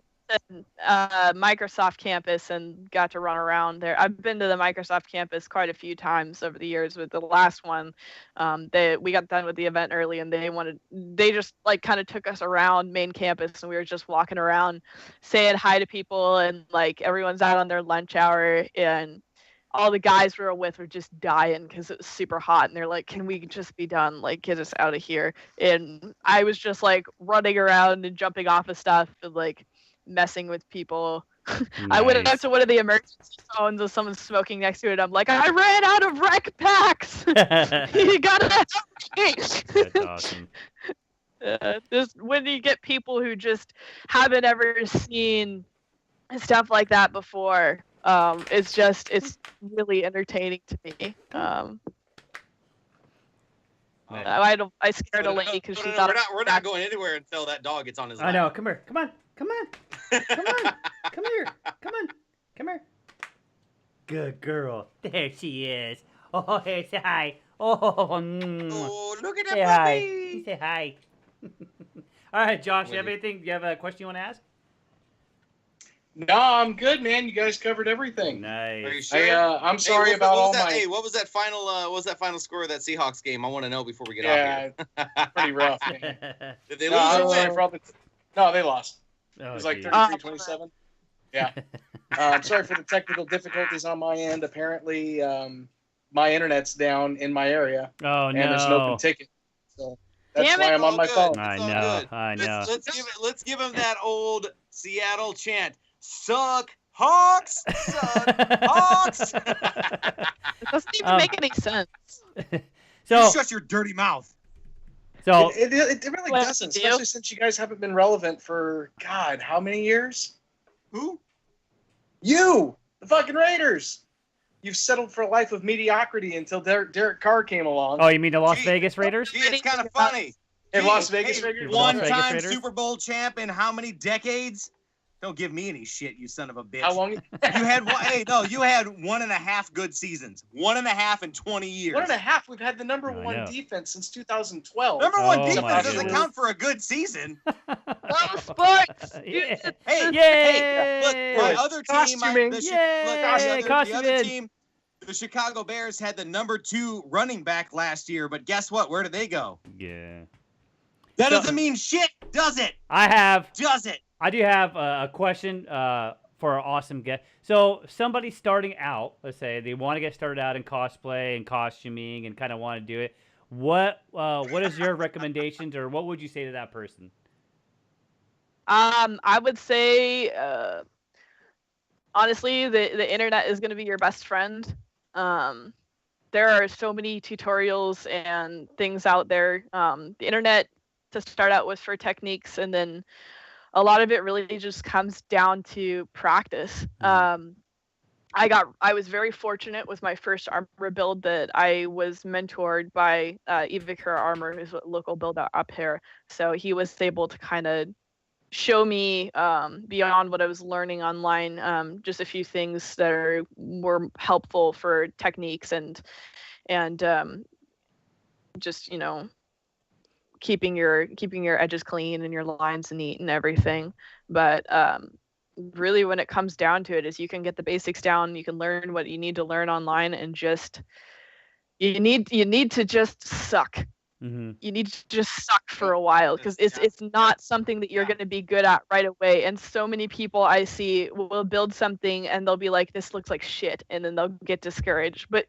Speaker 3: Microsoft campus and got to run around there. I've been to the Microsoft campus quite a few times over the years. With the last one, we got done with the event early, and they just like kind of took us around main campus, and we were just walking around saying hi to people, and like everyone's out on their lunch hour, and all the guys we were with were just dying because it was super hot, and they're like, can we just be done, like get us out of here? And I was just like running around and jumping off of stuff and like messing with people. Nice. I went up to one of the emergency phones with someone smoking next to it. I'm like, I ran out of rec packs. You gotta help me.
Speaker 2: That's awesome.
Speaker 3: Just when you get people who just haven't ever seen stuff like that before, it's really entertaining to me. I scared a lady because she thought
Speaker 1: we're not going anywhere until that dog gets on his lap.
Speaker 2: I know. Come here. Come on. Come here. Come here. Good girl. There she is. Oh, hey, say hi. Oh,
Speaker 1: look at that
Speaker 2: say
Speaker 1: puppy.
Speaker 2: Hi. Say hi. All right, Josh, you have anything? You have a question you want to ask?
Speaker 4: No, I'm good, man. You guys covered everything.
Speaker 2: Nice.
Speaker 1: Are you sure?
Speaker 4: I'm sorry about all my.
Speaker 1: Hey, what was that final? What was that final score of that Seahawks game? I want to know before we get off here.
Speaker 4: Pretty rough. Man.
Speaker 1: Did they lose or win?
Speaker 4: No, they lost.
Speaker 2: Oh,
Speaker 4: it was like 33-27. Yeah. I'm sorry for the technical difficulties on my end. Apparently, my internet's down in my area.
Speaker 2: Oh, no.
Speaker 4: And there's an open ticket. So that's why I'm on my phone.
Speaker 2: I know.
Speaker 1: Let's give him that old Seattle chant. Suck Hawks! Suck Hawks!
Speaker 3: It doesn't even make any sense.
Speaker 1: So you shut your dirty mouth.
Speaker 2: So
Speaker 4: it really doesn't, especially since you guys haven't been relevant for, God, how many years?
Speaker 1: Who?
Speaker 4: You! The fucking Raiders! You've settled for a life of mediocrity until Derek Carr came along.
Speaker 2: Oh, you mean the Las Vegas Raiders?
Speaker 1: Gee, it's kind of funny.
Speaker 4: Las Vegas Raiders?
Speaker 1: One-time Super Bowl champ in how many decades? Don't give me any shit, you son of a bitch.
Speaker 4: How long?
Speaker 1: You had one. Hey, no, you had 1.5 good seasons. 1.5 in 20 years.
Speaker 4: 1.5. We've had the number one defense since 2012.
Speaker 1: Number one defense doesn't count for a good season.
Speaker 3: Sports.
Speaker 1: Hey, look, my other team,
Speaker 2: the
Speaker 1: other team, the Chicago Bears had the number 2 running back last year, but guess what? Where did they go?
Speaker 2: Yeah.
Speaker 1: That doesn't mean shit, does it? Does it?
Speaker 2: I do have a question for our awesome guest. So somebody starting out, let's say they want to get started out in cosplay and costuming and kind of want to do it. What is your recommendations, or what would you say to that person?
Speaker 3: I would say, honestly, the internet is going to be your best friend. There are so many tutorials and things out there. The internet, to start out with, for techniques, and then a lot of it really just comes down to practice. I was very fortunate with my first armor build that I was mentored by Ivakura Armor, who's a local build up here. So he was able to kind of show me beyond what I was learning online, just a few things that were helpful for techniques and just, keeping your edges clean and your lines neat and everything. But really, when it comes down to it, is you can get the basics down, you can learn what you need to learn online, and just you need to just suck.
Speaker 2: Mm-hmm.
Speaker 3: You need to just suck for a while, because it's not something that you're going to be good at right away. And so many people I see will build something and they'll be like, this looks like shit, and then they'll get discouraged. But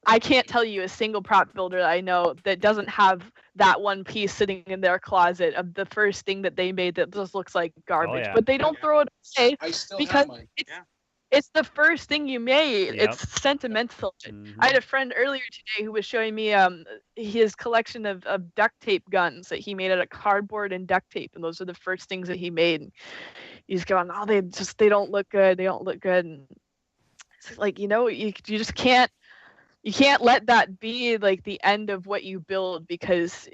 Speaker 3: I can't tell you a single prop builder that I know that doesn't have that one piece sitting in their closet of the first thing that they made that just looks like garbage. But they don't throw it away because it's the first thing you made.
Speaker 2: Yep.
Speaker 3: It's sentimental.
Speaker 2: Mm-hmm.
Speaker 3: I had a friend earlier today who was showing me his collection of duct tape guns that he made out of cardboard and duct tape, and those are the first things that he made. And he's going, oh, they don't look good. They don't look good. And it's like, you just can't. You can't let that be like the end of what you build, because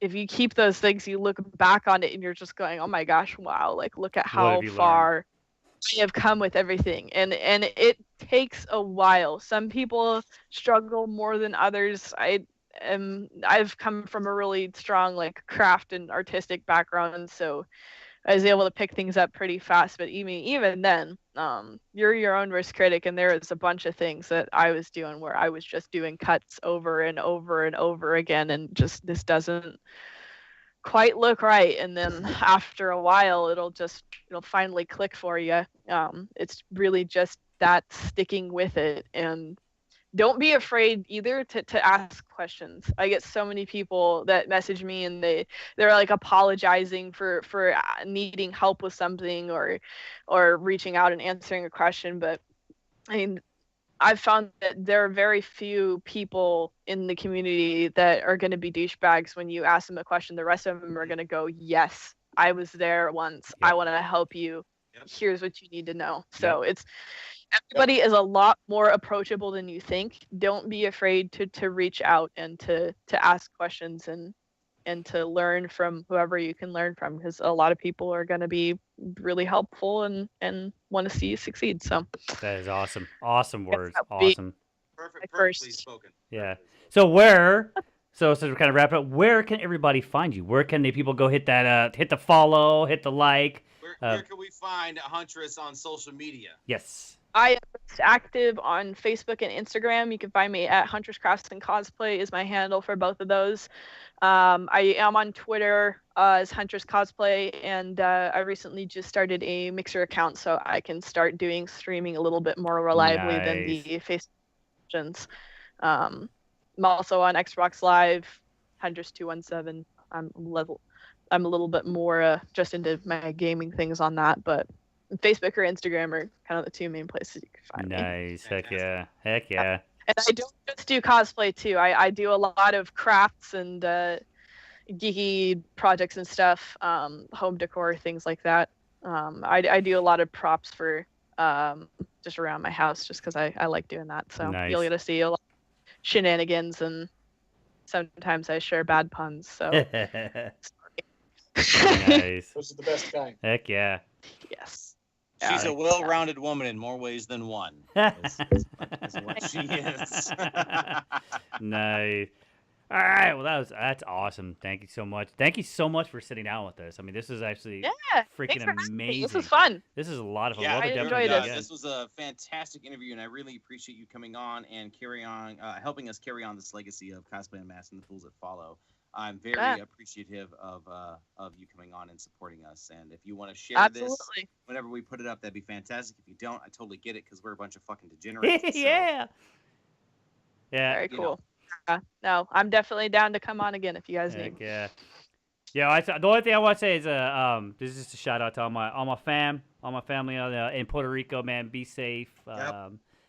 Speaker 3: if you keep those things, you look back on it and you're just going, oh my gosh, wow, like look at how far I have come with everything. And it takes a while. Some people struggle more than others. I've come from a really strong like craft and artistic background, so I was able to pick things up pretty fast. But even then, you're your own worst critic, and there was a bunch of things that I was doing where I was just doing cuts over and over and over again, and just this doesn't quite look right. And then after a while, it'll finally click for you. It's really just that sticking with it, and don't be afraid either to ask questions. I get so many people that message me and they're like apologizing for needing help with something or reaching out and answering a question. But I mean, I've found that there are very few people in the community that are going to be douchebags when you ask them a question. The rest of them are going to go, yes, I was there once. I want to help you here's what you need to know. So everybody is a lot more approachable than you think. Don't be afraid to reach out and to ask questions and to learn from whoever you can learn from, because a lot of people are going to be really helpful and want to see you succeed. So
Speaker 2: that is awesome. Awesome words. Awesome.
Speaker 1: Perfectly spoken.
Speaker 2: Yeah. So to kind of wrap up, where can everybody find you? Where can the people go hit that hit the follow, hit the like?
Speaker 1: Where can we find Huntress on social media?
Speaker 2: Yes.
Speaker 3: I am active on Facebook and Instagram. You can find me at Huntress Cosplay is my handle for both of those. I am on Twitter as Huntress Cosplay, and I recently just started a Mixer account so I can start doing streaming a little bit more reliably than the Facebook options. I'm also on Xbox Live, Huntress217. I'm a little bit more just into my gaming things on that, but Facebook or Instagram are kind of the two main places you can find me.
Speaker 2: Nice. Heck yeah. Heck yeah.
Speaker 3: And I don't just do cosplay too. I do a lot of crafts and geeky projects and stuff, home decor, things like that. I do a lot of props for just around my house just because I like doing that. So you'll get to see a lot of shenanigans, and sometimes I share bad puns. So
Speaker 2: nice.
Speaker 4: Those are the best kind.
Speaker 2: Heck yeah.
Speaker 3: Yes.
Speaker 1: She's a well-rounded woman in more ways than one. Is what she is.
Speaker 2: Nice. All right. Well, that's awesome. Thank you so much. Thank you so much for sitting down with us. I mean, this is actually freaking amazing.
Speaker 3: This was fun.
Speaker 2: This is a lot of fun.
Speaker 1: Yeah,
Speaker 3: I enjoyed it.
Speaker 1: This was a fantastic interview, and I really appreciate you coming on and helping us carry on this legacy of Cosplay Unmasked and the Fools That Follow. I'm very appreciative of you coming on and supporting us. And if you want to share this whenever we put it up, that'd be fantastic. If you don't, I totally get it, because we're a bunch of fucking degenerates.
Speaker 2: Yeah.
Speaker 3: Very cool. No, I'm definitely down to come on again if you guys need.
Speaker 2: Yeah. Yeah. The only thing I want to say is this is just a shout out to all my family in Puerto Rico. Man, be safe.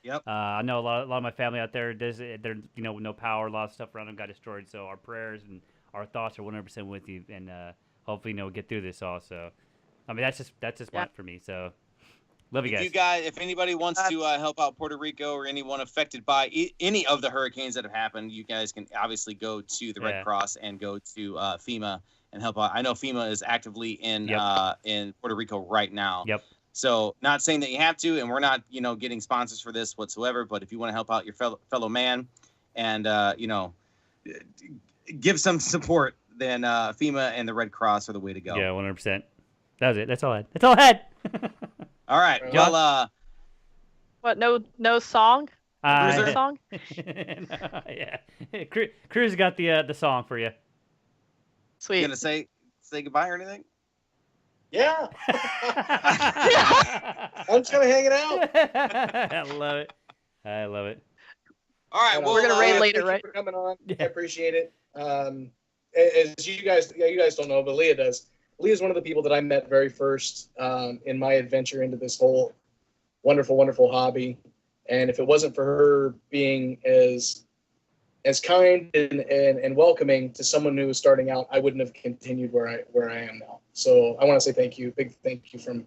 Speaker 1: Yep.
Speaker 2: I know a lot of my family out there. They're no power. A lot of stuff around them got destroyed. So our prayers and our thoughts are 100% with you, and hopefully get through this also. I mean, that's just one for me. So love you guys.
Speaker 1: If anybody wants to help out Puerto Rico or anyone affected by any of the hurricanes that have happened, you guys can obviously go to the Red Cross and go to FEMA and help out. I know FEMA is actively in Puerto Rico right now.
Speaker 2: Yep.
Speaker 1: So not saying that you have to, and we're not, getting sponsors for this whatsoever, but if you want to help out your fellow man and, give some support, then FEMA and the Red Cross are the way to go.
Speaker 2: Yeah, 100%. That was it. That's all I had.
Speaker 1: All right. Well,
Speaker 3: what? No song?
Speaker 1: Cruiser
Speaker 3: song?
Speaker 2: Yeah. Cruz got the song for you.
Speaker 3: Sweet.
Speaker 1: You gonna say goodbye or anything?
Speaker 4: Yeah. I'm just gonna hang it out.
Speaker 2: I love it.
Speaker 1: All right.
Speaker 3: Well, we're gonna raid later, right?
Speaker 4: Thank you for coming on. I appreciate it. As you guys don't know, but Leah does. Leah's one of the people that I met very first in my adventure into this whole wonderful, wonderful hobby. And if it wasn't for her being as kind and welcoming to someone who was starting out, I wouldn't have continued where I am now. So I want to say thank you, big thank you from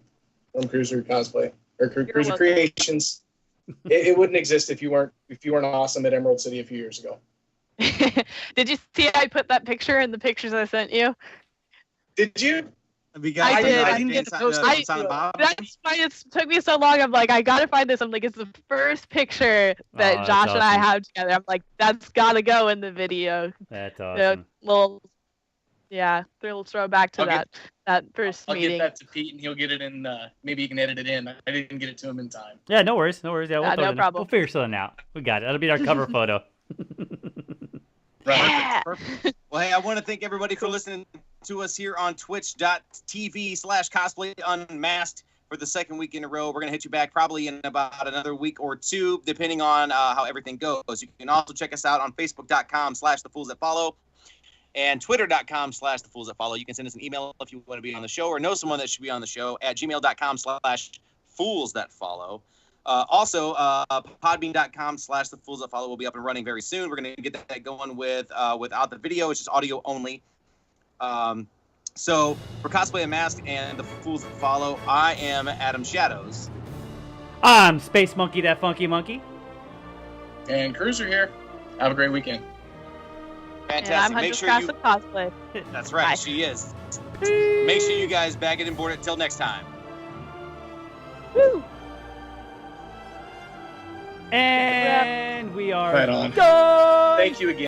Speaker 4: Cruiser Cosplay or Cruiser Creations. It wouldn't exist if you weren't awesome at Emerald City a few years ago.
Speaker 3: Did you see I put that picture in the pictures I sent you?
Speaker 4: Did you?
Speaker 3: I did.
Speaker 4: I didn't get to post
Speaker 3: it. That's why it took me so long. I'm like, I gotta find this. I'm like, it's the first picture that Josh and I have together. I'm like, that's gotta go in the video.
Speaker 2: That's awesome.
Speaker 3: Little throwback to that first meeting.
Speaker 4: I'll get that to Pete, and he'll get it in. Maybe he can edit it in. I didn't get it to him in time.
Speaker 2: Yeah, no worries. Yeah,
Speaker 3: no problem.
Speaker 2: We'll figure something out. We got it. That'll be our cover photo.
Speaker 3: Right.
Speaker 1: Perfect. Well, hey, I want to thank everybody for listening to us here on twitch.tv/cosplay unmasked for the second week in a row. We're going to hit you back probably in about another week or two, depending on how everything goes. You can also check us out on facebook.com/thefoolsthatfollow and twitter.com/thefoolsthatfollow. You can send us an email if you want to be on the show or know someone that should be on the show at gmail.com/foolsthatfollow. Also, podbean.com/thefoolsthatfollow will be up and running very soon. We're going to get that going without the video. It's just audio only. So for Cosplay Unmasked and the Fools That Follow, I am Adam Shadows.
Speaker 2: I'm Space Monkey, that funky monkey.
Speaker 4: And Cruiser here. Have a great weekend.
Speaker 1: Fantastic.
Speaker 3: And I'm Huntress Coplay.
Speaker 1: That's right,
Speaker 3: Bye.
Speaker 1: she is. Make sure you guys bag it and board it. Till next time.
Speaker 3: Woo!
Speaker 2: And we are
Speaker 4: Right on.
Speaker 2: done.
Speaker 4: Thank you again.